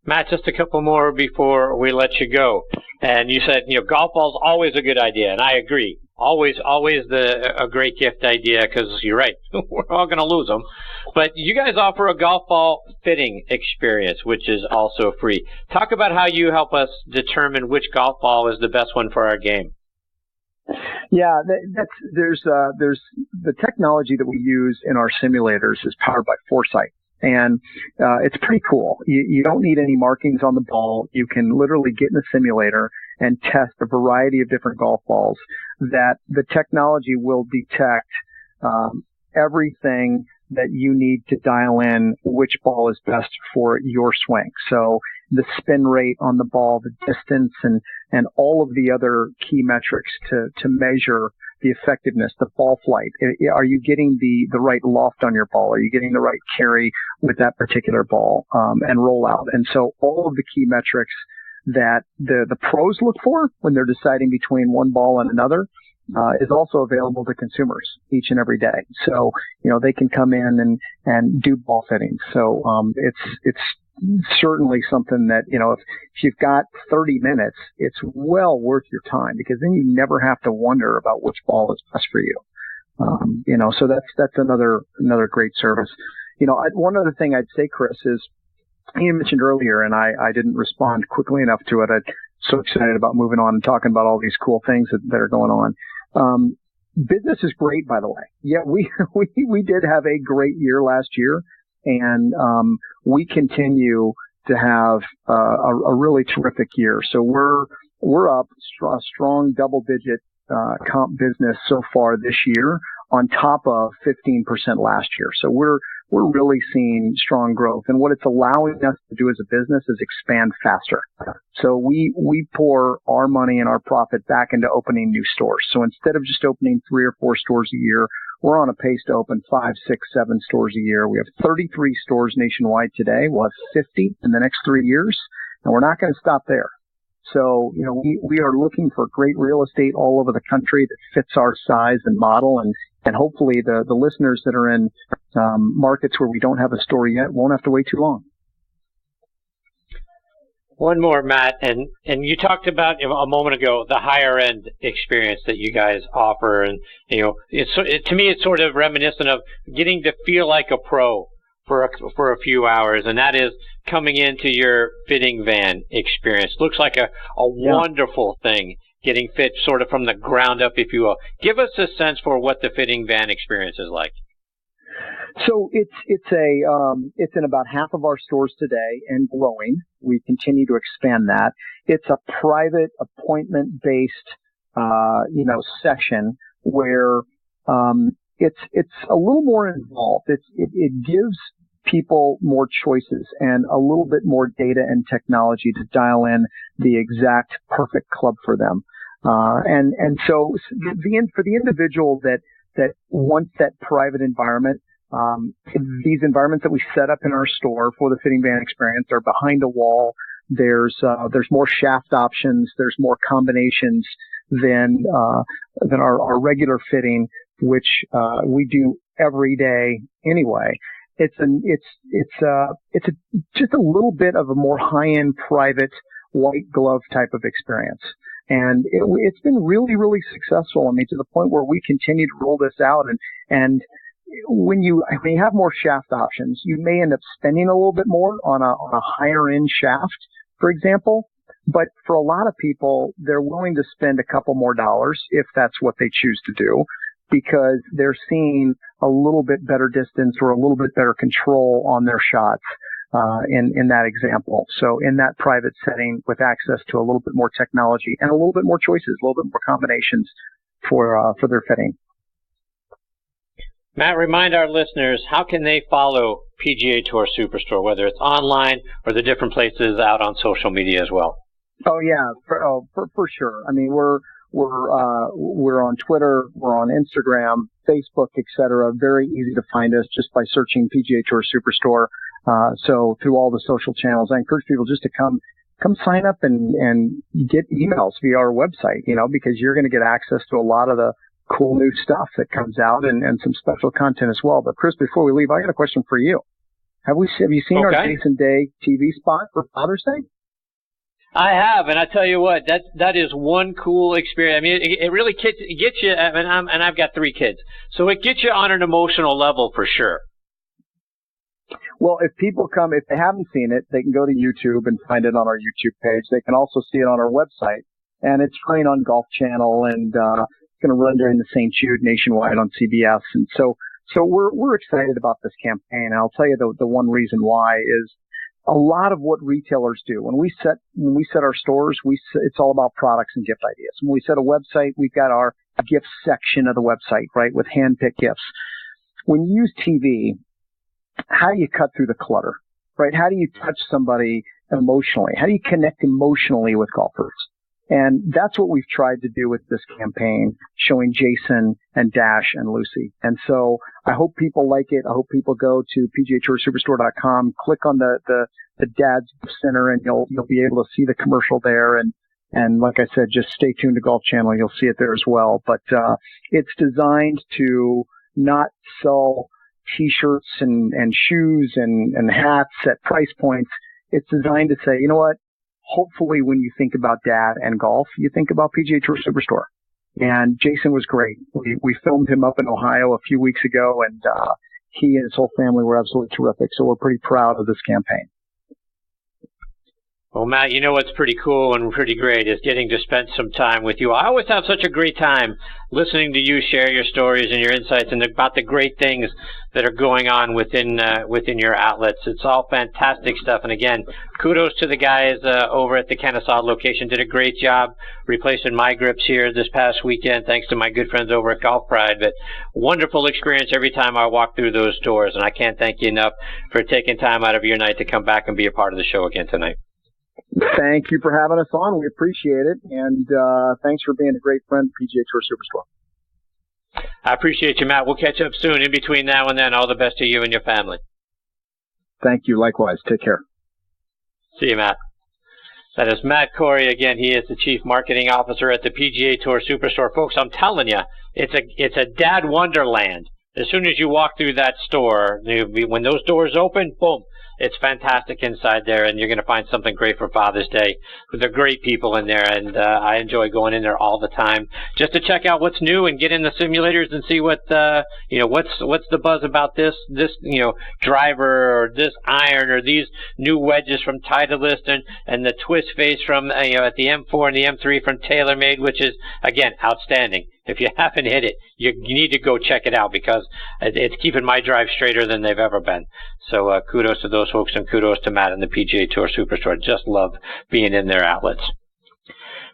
Matt, just a couple more before we let you go. And you said, golf ball's always a good idea, and I agree. Always a great gift idea, because you're right, we're all going to lose them. But you guys offer a golf ball fitting experience, which is also free. Talk about how you help us determine which golf ball is the best one for our game. Yeah, there's the technology that we use in our simulators is powered by Foresight, and it's pretty cool. You don't need any markings on the ball. You can literally get in the simulator and test a variety of different golf balls. That the technology will detect everything that you need to dial in which ball is best for your swing. So the spin rate on the ball, the distance, and all of the other key metrics to measure the effectiveness, the ball flight. Are you getting the right loft on your ball? Are you getting the right carry with that particular ball, and rollout? And so all of the key metrics that the pros look for when they're deciding between one ball and another is also available to consumers each and every day. So, they can come in and do ball fittings. So, it's certainly something that, if you've got 30 minutes, it's well worth your time, because then you never have to wonder about which ball is best for you. So that's another great service. One other thing I'd say, Chris, is you mentioned earlier, and I didn't respond quickly enough to it. I'm so excited about moving on and talking about all these cool things that are going on. Business is great, by the way. Yeah, we did have a great year last year, and we continue to have a really terrific year. So we're up a strong double-digit comp business so far this year, on top of 15% last year. So we're really seeing strong growth. And what it's allowing us to do as a business is expand faster. So we pour our money and our profit back into opening new stores. So instead of just opening 3 or 4 stores a year, we're on a pace to open 5, 6, 7 stores a year. We have 33 stores nationwide today. We'll have 50 in the next 3 years, and we're not going to stop there. So, we are looking for great real estate all over the country that fits our size and model, and hopefully the listeners that are in markets where we don't have a store yet won't have to wait too long. One more, Matt, and you talked about a moment ago the higher end experience that you guys offer, and to me it's sort of reminiscent of getting to feel like a pro for a few hours, and that is coming into your fitting van experience. Looks like a wonderful thing, getting fit sort of from the ground up, if you will. Give us a sense for what the fitting van experience is like. So it's in about half of our stores today and growing. We continue to expand that. It's a private appointment based, session where, it's a little more involved. It gives people more choices and a little bit more data and technology to dial in the exact perfect club for them. So for the individual that wants that private environment, these environments that we set up in our store for the fitting van experience are behind a wall. There's more shaft options. There's more combinations than our regular fitting, which we do every day anyway. It's just a little bit of a more high-end private white glove type of experience. And it's been really, really successful. I mean, to the point where we continue to roll this out and when you have more shaft options, you may end up spending a little bit more on a higher end shaft, for example. But for a lot of people, they're willing to spend a couple more dollars if that's what they choose to do, because they're seeing a little bit better distance or a little bit better control on their shots in that example. So in that private setting with access to a little bit more technology and a little bit more choices, a little bit more combinations for their fitting. Matt, remind our listeners, how can they follow PGA Tour Superstore, whether it's online or the different places out on social media as well? Oh yeah, for sure. I mean, we're on Twitter, we're on Instagram, Facebook, etc. Very easy to find us just by searching PGA Tour Superstore. So through all the social channels, I encourage people just to come sign up and get emails via our website, because you're going to get access to a lot of the cool new stuff that comes out and some special content as well. But Chris, before we leave, I got a question for you. Have you seen our Jason Day TV spot for Father's Day? I have, and I tell you what, that is one cool experience. I mean, it really gets you, and I've got 3 kids, so it gets you on an emotional level for sure. Well, if they haven't seen it, they can go to YouTube and find it on our YouTube page. They can also see it on our website, and it's running on Golf Channel and it's going to run during the St. Jude nationwide on CBS. And so we're excited about this campaign. And I'll tell you the one reason why is a lot of what retailers do. When we set our stores, it's all about products and gift ideas. When we set a website, we've got our gift section of the website, right, with hand-picked gifts. When you use TV, how do you cut through the clutter, right? How do you touch somebody emotionally? How do you connect emotionally with golfers? And that's what we've tried to do with this campaign, showing Jason and Dash and Lucy. And so I hope people like it. I hope people go to PGATourSuperstore.com, click on the Dad's Center, and you'll be able to see the commercial there. And like I said, just stay tuned to Golf Channel. You'll see it there as well. But it's designed to not sell T-shirts and shoes and hats at price points. It's designed to say, you know what? Hopefully when you think about Dad and golf, you think about PGA Tour Superstore. And Jason was great. We filmed him up in Ohio a few weeks ago, and he and his whole family were absolutely terrific. So we're pretty proud of this campaign. Well, Matt, you know what's pretty cool and pretty great is getting to spend some time with you. I always have such a great time listening to you share your stories and your insights and about the great things that are going on within your outlets. It's all fantastic stuff. And again, kudos to the guys over at the Kennesaw location. Did a great job replacing my grips here this past weekend, thanks to my good friends over at Golf Pride. But wonderful experience every time I walk through those doors. And I can't thank you enough for taking time out of your night to come back and be a part of the show again tonight. Thank you for having us on. We appreciate it. And thanks for being a great friend of PGA Tour Superstore. I appreciate you, Matt. We'll catch up soon. In between now and then, all the best to you and your family. Thank you. Likewise. Take care. See you, Matt. That is Matt Corey. Again, he is the Chief Marketing Officer at the PGA Tour Superstore. Folks, I'm telling you, it's a dad wonderland. As soon as you walk through that store, when those doors open, boom, It's fantastic inside there, and you're going to find something great for Father's Day. They're great people in there, and I enjoy going in there all the time just to check out what's new and get in the simulators and see what what's the buzz about this driver or this iron or these new wedges from Titleist and the twist face from at the M4 and the M3 from TaylorMade, which is again outstanding. If you haven't hit it, you need to go check it out because it's keeping my drive straighter than they've ever been. So kudos to those folks and kudos to Matt and the PGA Tour Superstore. Just love being in their outlets.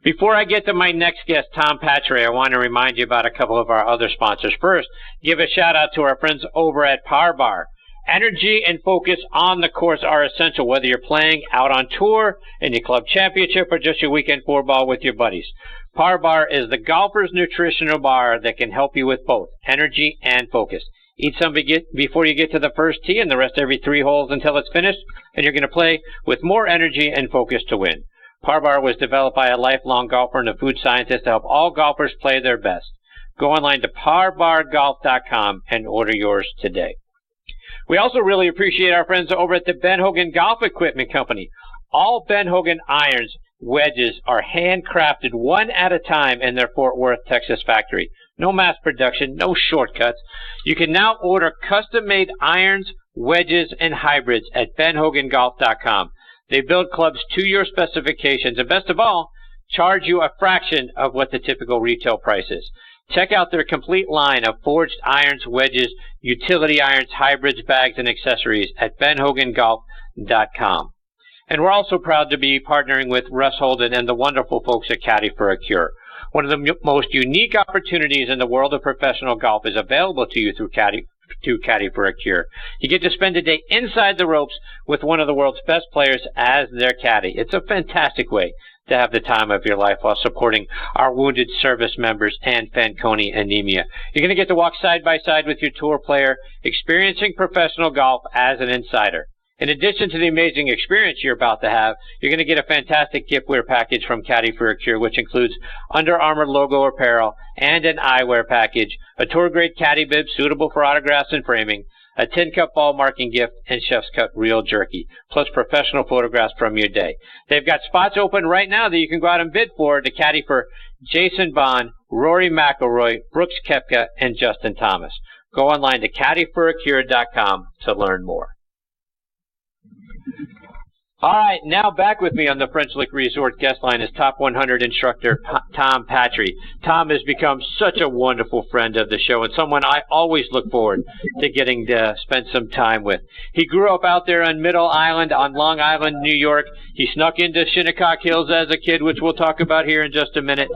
Before I get to my next guest, Tom Patri, I want to remind you about a couple of our other sponsors. First, give a shout out to our friends over at Power Bar. Energy and focus on the course are essential, whether you're playing out on tour, in your club championship, or just your weekend four ball with your buddies. Power Bar is the golfer's nutritional bar that can help you with both energy and focus. Eat some before you get to the first tee and the rest every 3 holes until it's finished, and you're going to play with more energy and focus to win. Power Bar was developed by a lifelong golfer and a food scientist to help all golfers play their best. Go online to powerbargolf.com and order yours today. We also really appreciate our friends over at the Ben Hogan Golf Equipment Company. All Ben Hogan irons, wedges are handcrafted one at a time in their Fort Worth, Texas factory. No mass production, no shortcuts. You can now order custom-made irons, wedges, and hybrids at benhogangolf.com. They build clubs to your specifications, and best of all, charge you a fraction of what the typical retail price is. Check out their complete line of forged irons, wedges, utility irons, hybrids, bags, and accessories at benhogangolf.com. And we're also proud to be partnering with Russ Holden and the wonderful folks at Caddy for a Cure. One of the most unique opportunities in the world of professional golf is available to you through Caddy for a Cure. You get to spend a day inside the ropes with one of the world's best players as their caddy. It's a fantastic way to have the time of your life while supporting our wounded service members and Fanconi anemia. You're going to get to walk side by side with your tour player, experiencing professional golf as an insider. In addition to the amazing experience you're about to have, you're going to get a fantastic giftware package from Caddy for a Cure, which includes Under Armour logo apparel and an eyewear package, a tour-grade caddy bib suitable for autographs and framing, a tin cup ball marking gift, and Chef's Cut real jerky, plus professional photographs from your day. They've got spots open right now that you can go out and bid for to caddy for Jason Bond, Rory McIlroy, Brooks Koepka, and Justin Thomas. Go online to caddyforacure.com to learn more. All right, now back with me on the French Lick Resort guest line is Top 100 instructor Tom Patri. Tom has become such a wonderful friend of the show and someone I always look forward to getting to spend some time with. He grew up out there on Middle Island on Long Island, New York. He snuck into Shinnecock Hills as a kid, which we'll talk about here in just a minute.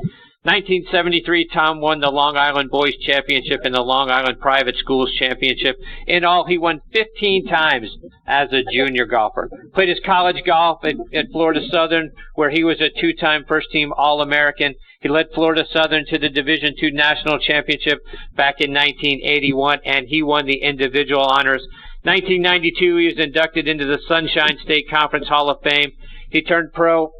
1973, Tom won the Long Island Boys Championship and the Long Island Private Schools Championship. In all, he won 15 times as a junior golfer. Played his college golf at Florida Southern, where he was a 2-time first-team All-American. He led Florida Southern to the Division II National Championship back in 1981, and he won the individual honors. 1992, he was inducted into the Sunshine State Conference Hall of Fame. He turned pro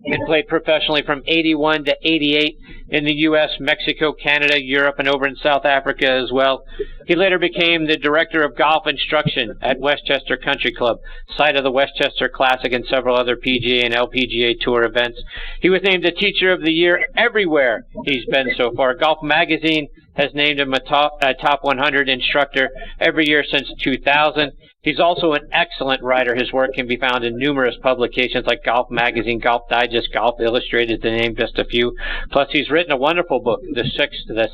and played professionally from 81 to 88 in the U.S., Mexico, Canada, Europe, and over in South Africa as well. He later became the director of golf instruction at Westchester Country Club, site of the Westchester Classic and several other PGA and LPGA Tour events. He was named the Teacher of the Year everywhere he's been so far. Golf Magazine has named him a top 100 instructor every year since 2000. He's also an excellent writer. His work can be found in numerous publications like Golf Magazine, Golf Digest, Golf Illustrated, to name just a few. Plus, he's written a wonderful book, The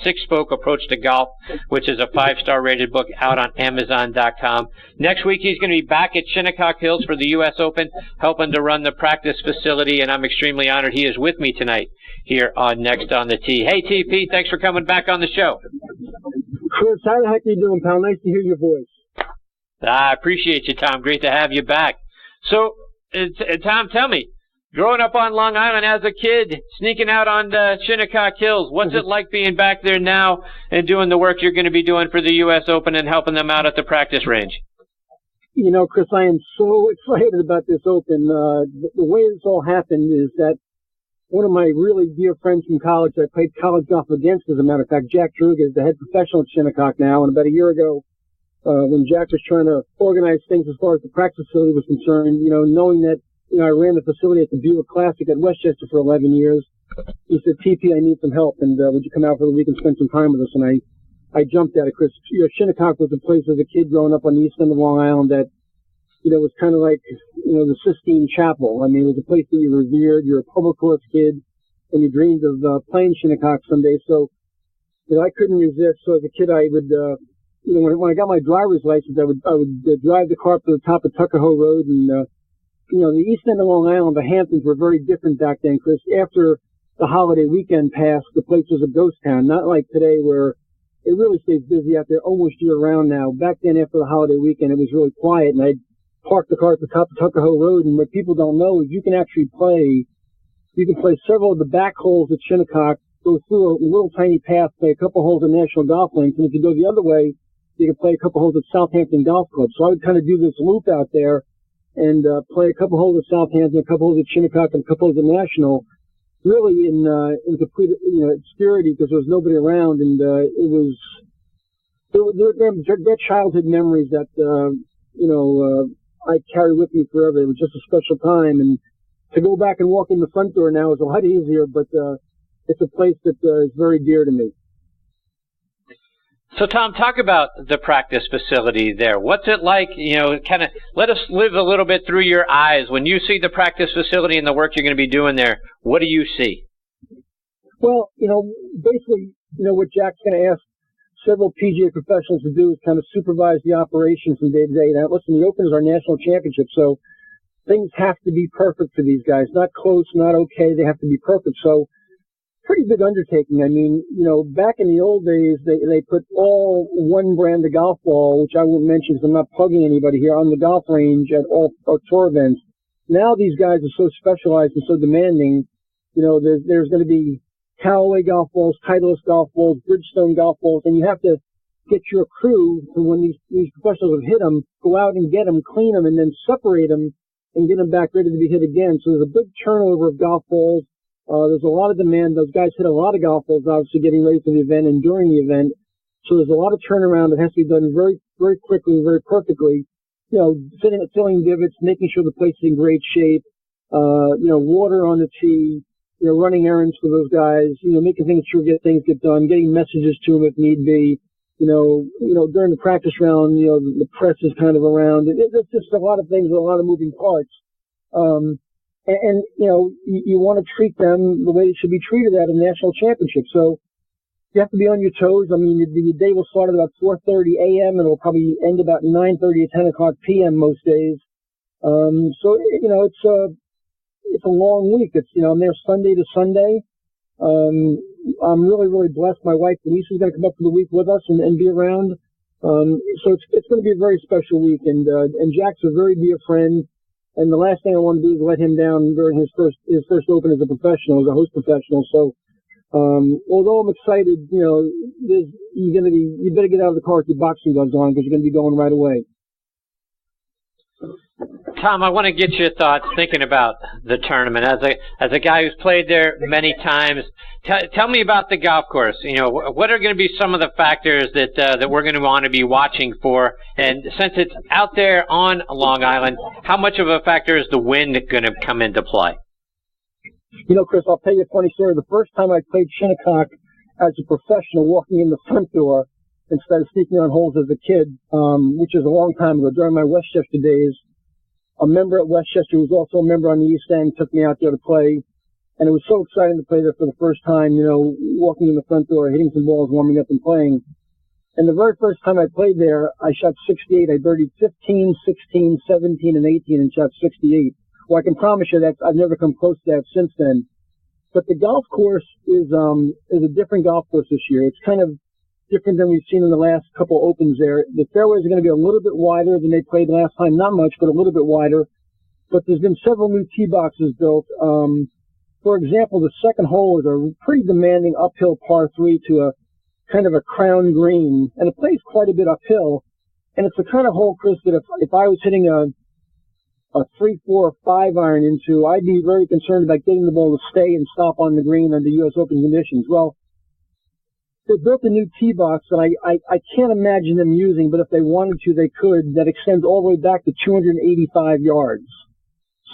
Six-Spoke Approach to Golf, which is a 5-star rated book out on Amazon.com. Next week, he's going to be back at Shinnecock Hills for the U.S. Open, helping to run the practice facility, and I'm extremely honored he is with me tonight here on Next on the Tee. Hey, TP, thanks for coming back on the show. Chris, how the heck are you doing, pal? Nice to hear your voice. I appreciate you, Tom. Great to have you back. So, Tom, tell me, growing up on Long Island as a kid, sneaking out on the Shinnecock Hills, what's it like being back there now and doing the work you're going to be doing for the U.S. Open and helping them out at the practice range? You know, Chris, I am so excited about this Open. The way this all happened is that one of my really dear friends from college I played college golf against, as a matter of fact, Jack Druga, is the head professional at Shinnecock now, and about a year ago, when Jack was trying to organize things as far as the practice facility was concerned, knowing that, I ran the facility at the Buick Classic at Westchester for 11 years. He said, TP, I need some help, and would you come out for the week and spend some time with us? And I jumped at it, Chris. Shinnecock was a place as a kid growing up on the east end of Long Island that, was kind of like, the Sistine Chapel. I mean, it was a place that you revered. You're a public course kid, and you dreamed of playing Shinnecock someday. So, I couldn't resist. So as a kid, I would, when I got my driver's license, I would drive the car up to the top of Tuckahoe Road, and the east end of Long Island, the Hamptons were very different back then, Chris. After the holiday weekend passed, the place was a ghost town, not like today where it really stays busy out there almost year-round now. Back then, after the holiday weekend, it was really quiet, and I'd park the car at the top of Tuckahoe Road, and what people don't know is you can play several of the back holes at Shinnecock, go through a little tiny path, play a couple holes at National Golf Links, and if you go the other way, you can play a couple holes at Southampton Golf Club. So I would kind of do this loop out there and play a couple holes at Southampton, a couple holes at Shinnecock, and a couple holes at National, really in complete obscurity because there was nobody around, and they're childhood memories that I carry with me forever. It was just a special time, and to go back and walk in the front door now is a lot easier, but it's a place that is very dear to me. So, Tom, talk about the practice facility there. What's it like? Kind of let us live a little bit through your eyes. When you see the practice facility and the work you're going to be doing there, what do you see? Well, basically, what Jack's going to ask several PGA professionals to do is kind of supervise the operations from day to day. Now, listen, the Open is our national championship, so things have to be perfect for these guys. Not close, not okay. They have to be perfect. So, pretty big undertaking. I mean, back in the old days, they put all one brand of golf ball, which I won't mention because I'm not plugging anybody here, on the golf range at all tour events. Now these guys are so specialized and so demanding. There's going to be Callaway golf balls, Titleist golf balls, Bridgestone golf balls, and you have to get your crew, when these professionals have hit them, go out and get them, clean them, and then separate them and get them back ready to be hit again. So there's a big turnover of golf balls. There's a lot of demand. Those guys hit a lot of golf balls, obviously, getting ready for the event and during the event. So there's a lot of turnaround that has to be done very, very quickly, very perfectly. Filling divots, making sure the place is in great shape. Water on the tee. Running errands for those guys. Making sure things get done. Getting messages to them if need be. During the practice round, the press is kind of around. It's just a lot of things with a lot of moving parts. And you want to treat them the way they should be treated at a national championship. So you have to be on your toes. I mean, the day will start at about 4:30 a.m. and it'll probably end about 9:30 or 10 o'clock p.m. most days. It's a long week. I'm there Sunday to Sunday. I'm really, really blessed. My wife Denise is going to come up for the week with us and be around. So it's going to be a very special week. And Jack's a very dear friend. And the last thing I want to do is let him down during his first Open as a professional, as a host professional. So, although I'm excited, you better get out of the car with your boxing gloves on because you're going to be going right away. Tom, I want to get your thoughts thinking about the tournament. As a guy who's played there many times, tell me about the golf course. What are going to be some of the factors that we're going to want to be watching for? And since it's out there on Long Island, how much of a factor is the wind going to come into play? Chris, I'll tell you a funny story. The first time I played Shinnecock as a professional, walking in the front door instead of sneaking on holes as a kid, which is a long time ago, during my Westchester days, a member at Westchester who was also a member on the East End took me out there to play, and it was so exciting to play there for the first time, walking in the front door, hitting some balls, warming up and playing. And the very first time I played there, I shot 68. I birdied 15, 16, 17, and 18 and shot 68. Well, I can promise you that I've never come close to that since then. But the golf course is a different golf course this year. It's kind of different than we've seen in the last couple Opens there. The fairways are going to be a little bit wider than they played last time. Not much, but a little bit wider. But there's been several new tee boxes built. For example, the second hole is a pretty demanding uphill par 3 to a kind of a crown green. And it plays quite a bit uphill. And it's the kind of hole, Chris, that if I was hitting a 3, 4, or 5 iron into, I'd be very concerned about getting the ball to stay and stop on the green under U.S. Open conditions. Well, they built a new tee box that I can't imagine them using, but if they wanted to, they could, that extends all the way back to 285 yards.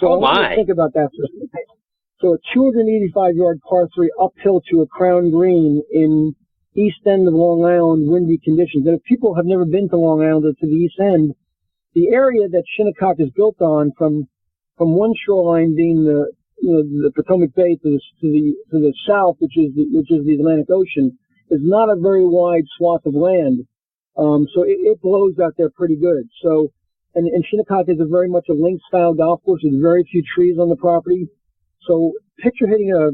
So I want you to think about that. So a 285-yard par 3 uphill to a crown green in east end of Long Island, windy conditions. And if people have never been to Long Island or to the east end, the area that Shinnecock is built on, from one shoreline being the Potomac Bay to the south, which is the Atlantic Ocean, is not a very wide swath of land. So it blows out there pretty good. So, and Shinnecock is very much a links style golf course with very few trees on the property. So picture hitting a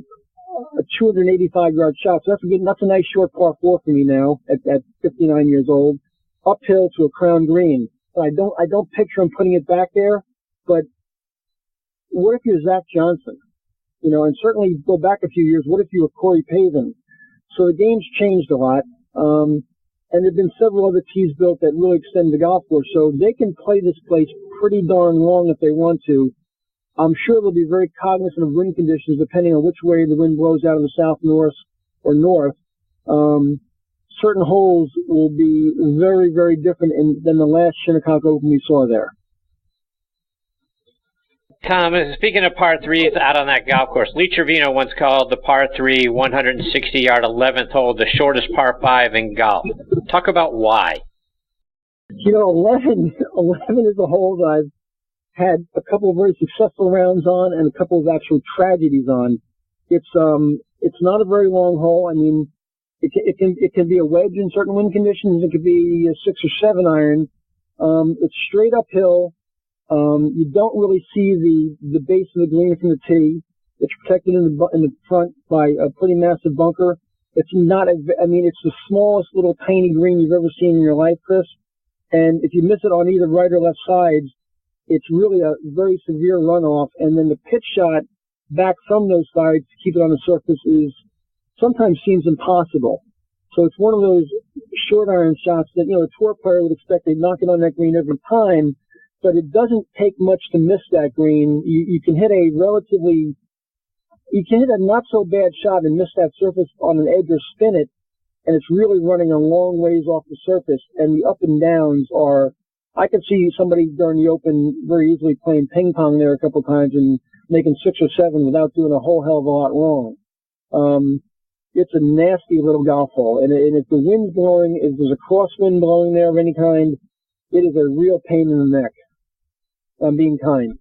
285-yard shot. So that's a nice short par 4 for me now at 59 years old, uphill to a crown green. I don't picture him putting it back there, but what if you're Zach Johnson? And certainly go back a few years, what if you were Corey Pavin? So the game's changed a lot, and there have been several other tees built that really extend the golf course, so they can play this place pretty darn long if they want to. I'm sure they'll be very cognizant of wind conditions depending on which way the wind blows out of the south, north, or north. Certain holes will be very, very different than the last Shinnecock Open we saw there. Tom, speaking of par 3s out on that golf course, Lee Trevino once called the par 3 160-yard 11th hole the shortest par 5 in golf. Talk about why. 11 is a hole that I've had a couple of very successful rounds on and a couple of actual tragedies on. It's not a very long hole. I mean, it can be a wedge in certain wind conditions. It could be a 6 or 7 iron. It's straight uphill. You don't really see the base of the green from the tee. It's protected in the front by a pretty massive bunker. It's the smallest little tiny green you've ever seen in your life, Chris. And if you miss it on either right or left sides, it's really a very severe runoff. And then the pitch shot back from those sides to keep it on the surface sometimes seems impossible. So it's one of those short iron shots that, a tour player would expect they'd knock it on that green every time, but it doesn't take much to miss that green. You can hit a not so bad shot and miss that surface on an edge or spin it, and it's really running a long ways off the surface, and the up and downs are, I could see somebody during the Open very easily playing ping pong there a couple of times and making 6 or 7 without doing a whole hell of a lot wrong. It's a nasty little golf hole, and if the wind's blowing, if there's a crosswind blowing there of any kind, it is a real pain in the neck. I'm being kind.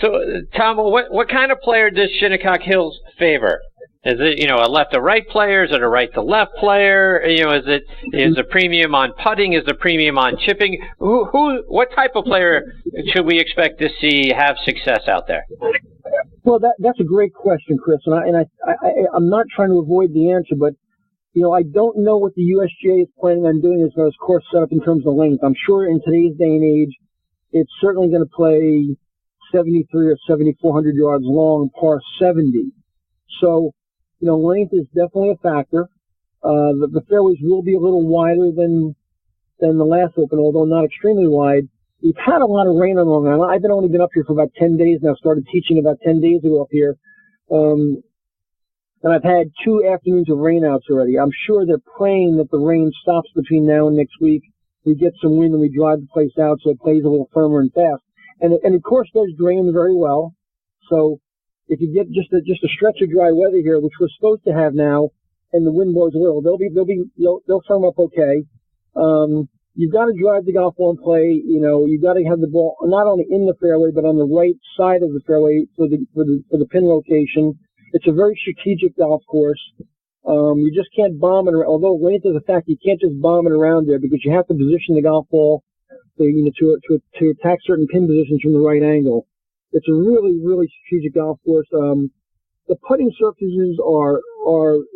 So, Tom, what kind of player does Shinnecock Hills favor? Is it, a left to right player? Is it a right to left player? Is the premium on putting? Is the premium on chipping? What type of player should we expect to see have success out there? Well, that's a great question, Chris, and I'm not trying to avoid the answer, but I don't know what the USGA is planning on doing as far as course setup in terms of length. I'm sure in today's day and age, it's certainly going to play 73 or 7,400 yards long, par 70. So, length is definitely a factor. The fairways will be a little wider than the last Open, although not extremely wide. We've had a lot of rain on Long Island. I've only been up here for about 10 days now. Started teaching about 10 days ago up here. And I've had 2 afternoons of rainouts already. I'm sure they're praying that the rain stops between now and next week. We get some wind and we drive the place out so it plays a little firmer and fast. And of course, those drain very well. So if you get just a stretch of dry weather here, which we're supposed to have now, and the wind blows a little, they'll firm up okay. You've got to drive the golf ball and play. You've got to have the ball not only in the fairway but on the right side of the fairway for the pin location. It's a very strategic golf course. You just can't bomb it around. Although length is a fact, you can't just bomb it around there because you have to position the golf ball to attack certain pin positions from the right angle. It's a really, really strategic golf course. The putting surfaces are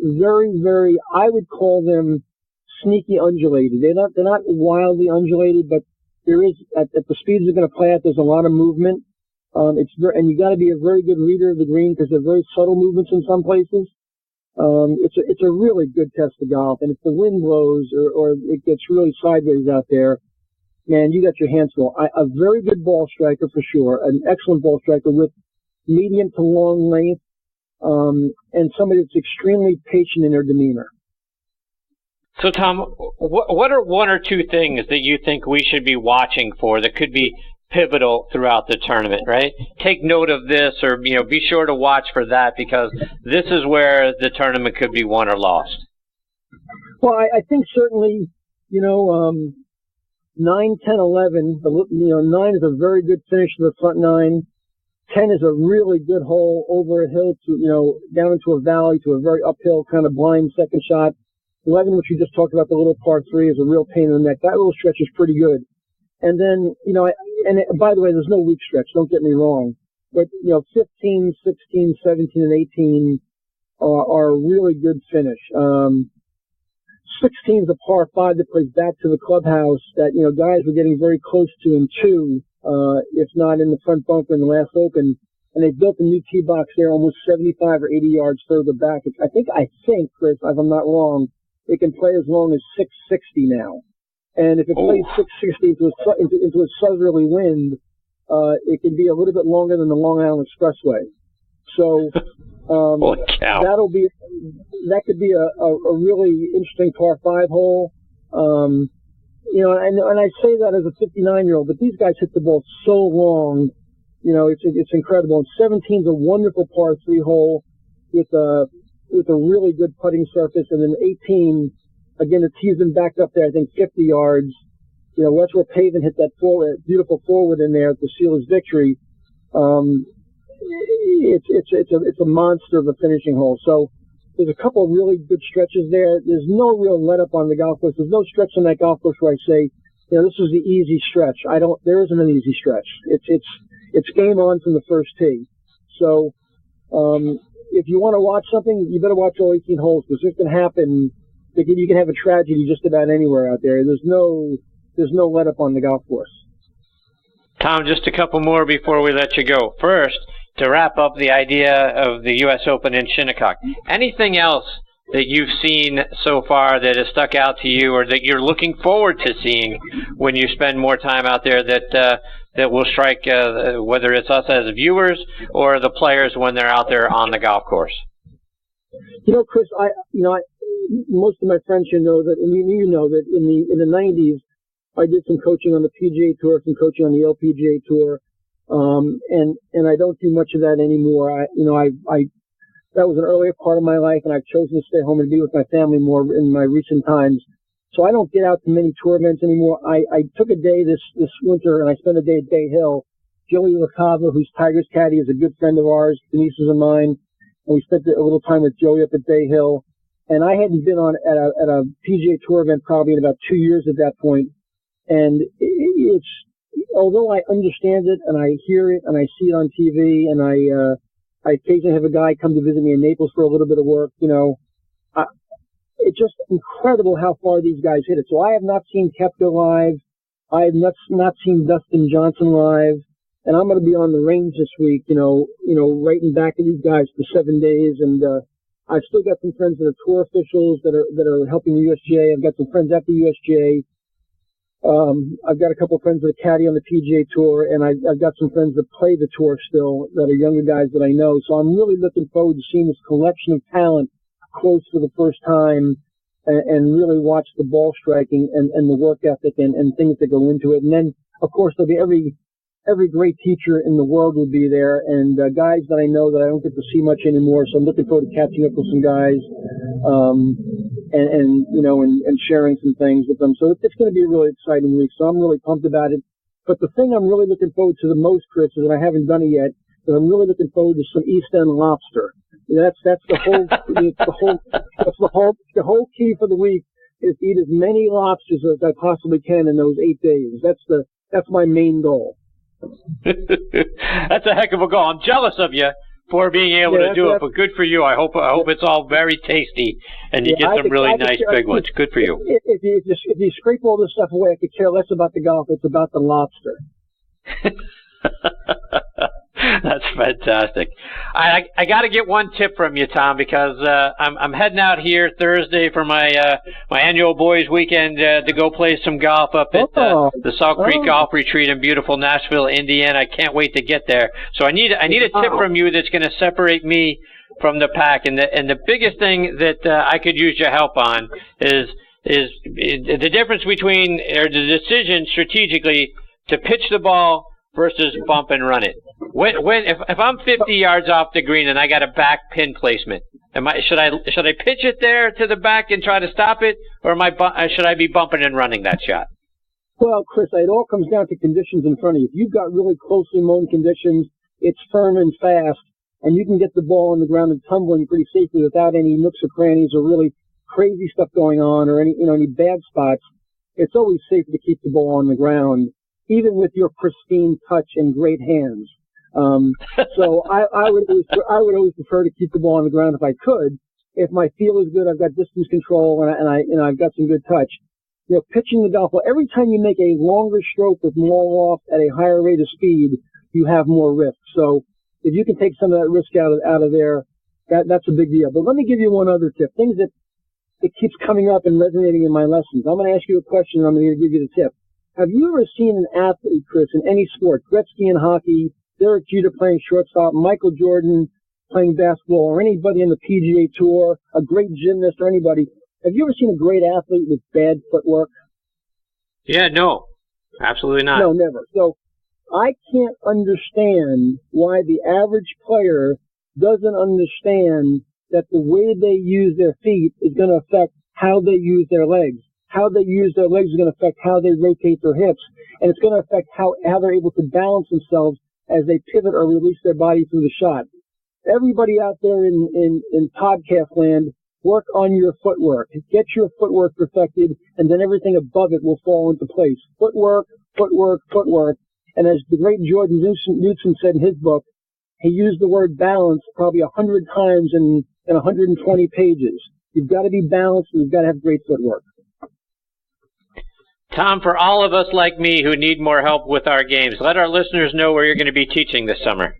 very, very, I would call them sneaky undulated. They're not wildly undulated, but there is at the speeds they're going to play at. There's a lot of movement. And you got to be a very good reader of the green because they're very subtle movements in some places. It's a really good test of golf. And if the wind blows or it gets really sideways out there, man, you got your hands full. A very good ball striker for sure, an excellent ball striker with medium to long length. and somebody that's extremely patient in their demeanor. So, Tom, what are one or two things that you think we should be watching for that could be pivotal throughout the tournament, right? Take note of this, or be sure to watch for that, because this is where the tournament could be won or lost. Well, I think certainly, 9, 10, 11, 9 is a very good finish to the front nine. 10 is a really good hole over a hill to, down into a valley to a very uphill kind of blind second shot. 11, which we just talked about, the little par 3, is a real pain in the neck. That little stretch is pretty good. And then, by the way, there's no weak stretch, don't get me wrong. But, 15, 16, 17, and 18 are a really good finish. 16 is a par 5 that plays back to the clubhouse that, guys were getting very close to in 2, if not in the front bunker in the last Open. And they built a new tee box there almost 75 or 80 yards further back. I think, Chris, if I'm not wrong, it can play as long as 660 now. And if it plays 660 into a southerly wind, it can be a little bit longer than the Long Island Expressway. So that could be a really interesting par 5 hole. And I say that as a 59-year-old, but these guys hit the ball so long, it's incredible. And 17 is a wonderful par 3 hole with a really good putting surface, and then 18. Again, the tee's been backed up there, I think, 50 yards. That's where Pavin hit that beautiful forward in there to seal his victory. It's a monster of a finishing hole. So there's a couple of really good stretches there. There's no real let up on the golf course. There's no stretch on that golf course where I say, this is the easy stretch. There isn't an easy stretch. It's game on from the first tee. So, if you want to watch something, you better watch all 18 holes, because this can happen. You can have a tragedy just about anywhere out there. There's no let up on the golf course. Tom, just a couple more before we let you go. First, to wrap up the idea of the U.S. Open in Shinnecock, anything else that you've seen so far that has stuck out to you, or that you're looking forward to seeing when you spend more time out there, that will strike, whether it's us as viewers or the players when they're out there on the golf course? Chris, most of my friends know that, and you know that in the 90s, I did some coaching on the PGA Tour, some coaching on the LPGA Tour, and I don't do much of that anymore. That was an earlier part of my life, and I've chosen to stay home and be with my family more in my recent times. So I don't get out to many tour events anymore. I took a day this winter, and I spent a day at Bay Hill. Joey LaCava, who's Tiger's caddy, is a good friend of ours. Denise is of mine, and we spent a little time with Joey up at Bay Hill. And I hadn't been at a PGA Tour event probably in about 2 years at that point. And it's, although I understand it and I hear it and I see it on TV, and I occasionally have a guy come to visit me in Naples for a little bit of work, it's just incredible how far these guys hit it. So I have not seen Koepka live. I have not seen Dustin Johnson live. And I'm going to be on the range this week, writing back to these guys for 7 days. And, I've still got some friends that are tour officials that are helping the USGA. I've got some friends at the USGA. I've got a couple of friends that are caddy on the PGA Tour, and I've got some friends that play the tour still that are younger guys that I know. So I'm really looking forward to seeing this collection of talent close for the first time, and really watch the ball striking and the work ethic and things that go into it. And then, of course, there'll be every great teacher in the world will be there, and guys that I know that I don't get to see much anymore. So I'm looking forward to catching up with some guys, and sharing some things with them. So it's going to be a really exciting week. So I'm really pumped about it. But the thing I'm really looking forward to the most, Chris, is, and I haven't done it yet, but I'm really looking forward to some East End lobster. That's the whole key for the week, is to eat as many lobsters as I possibly can in those 8 days. That's my main goal. That's a heck of a goal. I'm jealous of you for being able to do it, but good for you. I hope it's all very tasty, and you get some really nice big ones. Good for you. If you scrape all this stuff away, I could care less about the golf. It's about the lobster. That's fantastic. I got to get one tip from you, Tom, because I'm heading out here Thursday for my annual boys weekend to go play some golf up at the Salt Creek Golf Retreat in beautiful Nashville, Indiana. I can't wait to get there. So I need a tip from you that's going to separate me from the pack. And the biggest thing that I could use your help on is the difference between, or the decision strategically to pitch the ball versus bump and run it. If I'm 50 yards off the green and I got a back pin placement, should I pitch it there to the back and try to stop it, or should I be bumping and running that shot? Well, Chris, it all comes down to conditions in front of you. If you've got really closely mown conditions, it's firm and fast, and you can get the ball on the ground and tumbling pretty safely without any nooks or crannies or really crazy stuff going on or any bad spots, it's always safer to keep the ball on the ground, even with your pristine touch and great hands. So I would always prefer to keep the ball on the ground if I could. If my feel is good, I've got distance control, and I've got some good touch. Pitching the golf ball, every time you make a longer stroke with more loft at a higher rate of speed, you have more risk. So if you can take some of that risk out of there, that's a big deal. But let me give you one other tip. Things that it keeps coming up and resonating in my lessons. I'm going to ask you a question, and I'm going to give you the tip. Have you ever seen an athlete, Chris, in any sport, Gretzky in hockey, Derek Jeter playing shortstop, Michael Jordan playing basketball, or anybody in the PGA Tour, a great gymnast or anybody? Have you ever seen a great athlete with bad footwork? Yeah, no, absolutely not. No, never. So I can't understand why the average player doesn't understand that the way they use their feet is going to affect how they use their legs. How they use their legs is going to affect how they rotate their hips, and it's going to affect how they're able to balance themselves as they pivot or release their body through the shot. Everybody out there in podcast land, work on your footwork. Get your footwork perfected, and then everything above it will fall into place. Footwork, footwork, footwork. And as the great Jordan Newsom said in his book, he used the word balance probably 100 times in 120 pages. You've got to be balanced, and you've got to have great footwork. Tom, for all of us like me who need more help with our games, let our listeners know where you're going to be teaching this summer.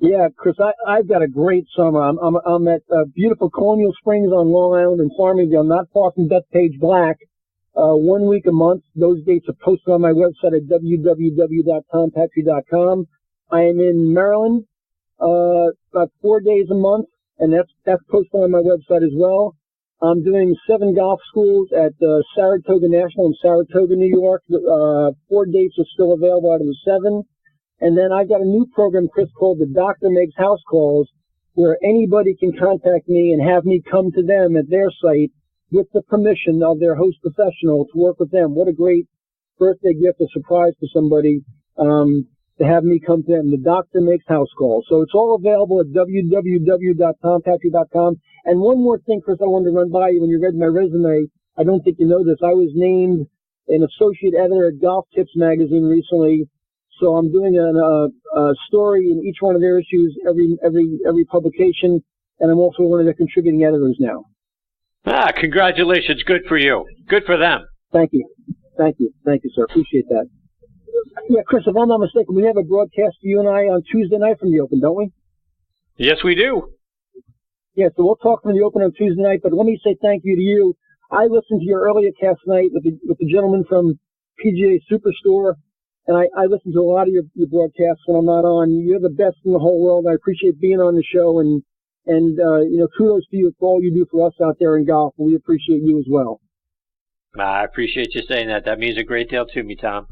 Yeah, Chris, I've got a great summer. I'm at beautiful Colonial Springs on Long Island in Farmingdale, not far from Bethpage Black. 1 week a month. Those dates are posted on my website at www.tompatri.com. I am in Maryland about 4 days a month, and that's posted on my website as well. I'm doing 7 golf schools at Saratoga National in Saratoga, New York. 4 dates are still available out of the 7. And then I've got a new program, Chris, called The Doctor Makes House Calls, where anybody can contact me and have me come to them at their site with the permission of their host professional to work with them. What a great birthday gift, a surprise for somebody, to have me come to them. The Doctor Makes House Calls. So it's all available at www.tompatri.com. And one more thing, Chris, I wanted to run by you when you read my resume. I don't think you know this. I was named an associate editor at Golf Tips magazine recently. So I'm doing a story in each one of their issues, every publication, and I'm also one of their contributing editors now. Congratulations. Good for you. Good for them. Thank you. Thank you, sir. Appreciate that. Yeah, Chris, if I'm not mistaken, we have a broadcast for you and I on Tuesday night from the Open, don't we? Yes, we do. Yeah, so we'll talk from the Open on Tuesday night, but let me say thank you to you. I listened to your earlier cast tonight with the gentleman from PGA SuperStore. And I listen to a lot of your broadcasts when I'm not on. You're the best in the whole world. I appreciate being on the show, and kudos to you for all you do for us out there in golf. We appreciate you as well. I appreciate you saying that. That means a great deal to me, Tom.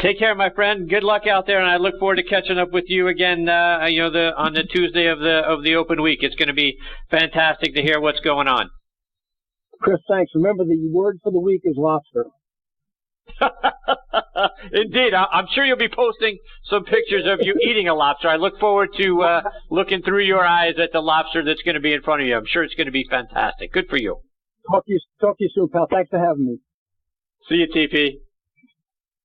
Take care, my friend. Good luck out there, and I look forward to catching up with you again. On the Tuesday of the Open week. It's going to be fantastic to hear what's going on. Chris, thanks. Remember, the word for the week is lobster. Indeed. I'm sure you'll be posting some pictures of you eating a lobster. I look forward to looking through your eyes at the lobster that's going to be in front of you. I'm sure it's going to be fantastic. Good for you. Talk to you soon, pal. Thanks for having me. See you, TP.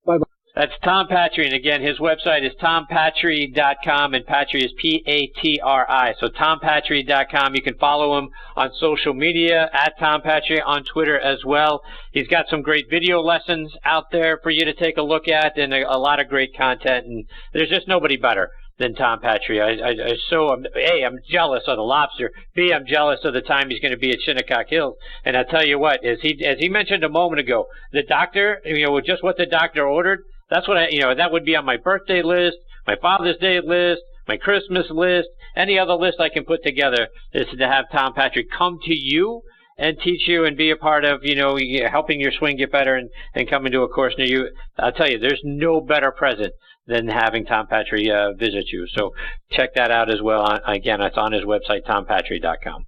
Bye-bye. That's Tom Patri, and again, his website is tompatri.com, and Patri is Patri. So tompatri.com. You can follow him on social media, at Tom Patri, on Twitter as well. He's got some great video lessons out there for you to take a look at, and a lot of great content, and there's just nobody better than Tom Patri. A, I'm jealous of the lobster. B, I'm jealous of the time he's going to be at Shinnecock Hills. And I'll tell you what, as he mentioned a moment ago, the doctor, just what the doctor ordered, that's what that would be on my birthday list, my Father's Day list, my Christmas list, any other list I can put together, is to have Tom Patri come to you and teach you and be a part of, helping your swing get better and coming to a course near you. I'll tell you, there's no better present than having Tom Patri visit you. So check that out as well. Again, it's on his website, tompatri.com.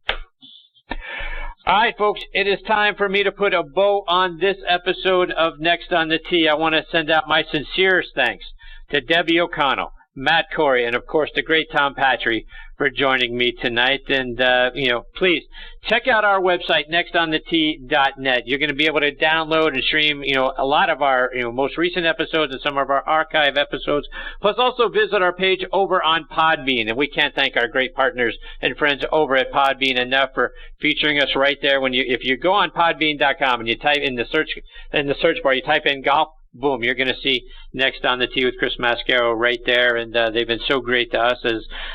All right, folks, it is time for me to put a bow on this episode of Next on the Tee. I want to send out my sincerest thanks to Debbie O'Connell, Matt Corey, and, of course, the great Tom Patri for joining me tonight. And, please check out our website, nextonthetee.net. You're going to be able to download and stream, a lot of our, most recent episodes and some of our archive episodes. Plus, also visit our page over on Podbean. And we can't thank our great partners and friends over at Podbean enough for featuring us right there. If you go on podbean.com and you type in the search bar, you type in golf, boom, you're going to see Next on the Tee with Chris Mascaro right there, and they've been so great to us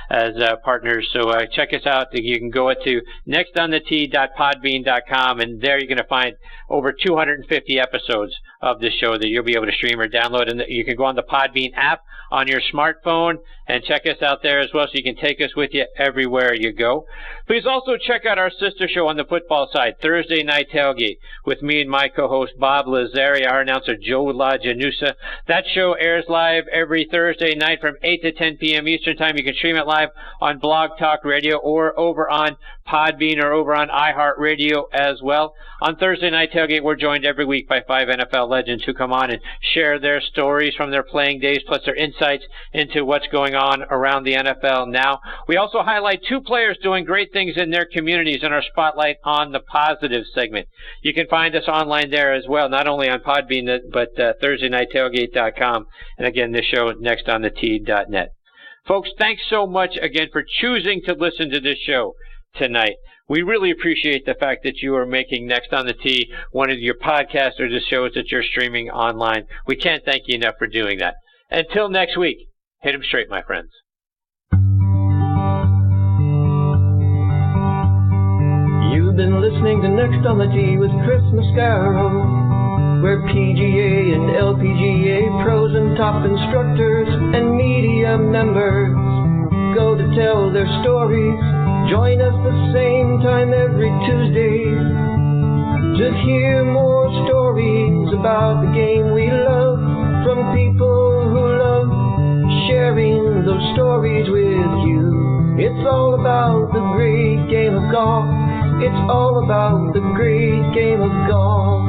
as partners. So check us out. You can go to nextonthetee.podbean.com, and there you're going to find over 250 episodes of this show that you'll be able to stream or download. And you can go on the Podbean app on your smartphone and check us out there as well, so you can take us with you everywhere you go. Please also check out our sister show on the football side, Thursday Night Tailgate, with me and my co-host Bob Lazzari, our announcer Joe LaJanusa. That show airs live every Thursday night from 8 to 10 p.m. Eastern Time. You can stream it live on Blog Talk Radio or over on Podbean or over on iHeartRadio as well. On Thursday Night Tailgate, we're joined every week by 5 NFL legends who come on and share their stories from their playing days, plus their insights into what's going on around the NFL now. We also highlight 2 players doing great things in their communities in our Spotlight on the Positive segment. You can find us online there as well, not only on Podbean, but ThursdayNightTailgate.com. And again, this show, nextonthetee.net. Folks, thanks so much again for choosing to listen to this show tonight. We really appreciate the fact that you are making Next on the Tee one of your podcasts or the shows that you're streaming online. We can't thank you enough for doing that. Until next week, hit 'em straight, my friends. You've been listening to Next on the Tee with Chris Mascaro, where PGA and LPGA pros and top instructors and media members go to tell their stories. Join us the same time every Tuesday to hear more stories about the game we love from people who love sharing those stories with you. It's all about the great game of golf. It's all about the great game of golf.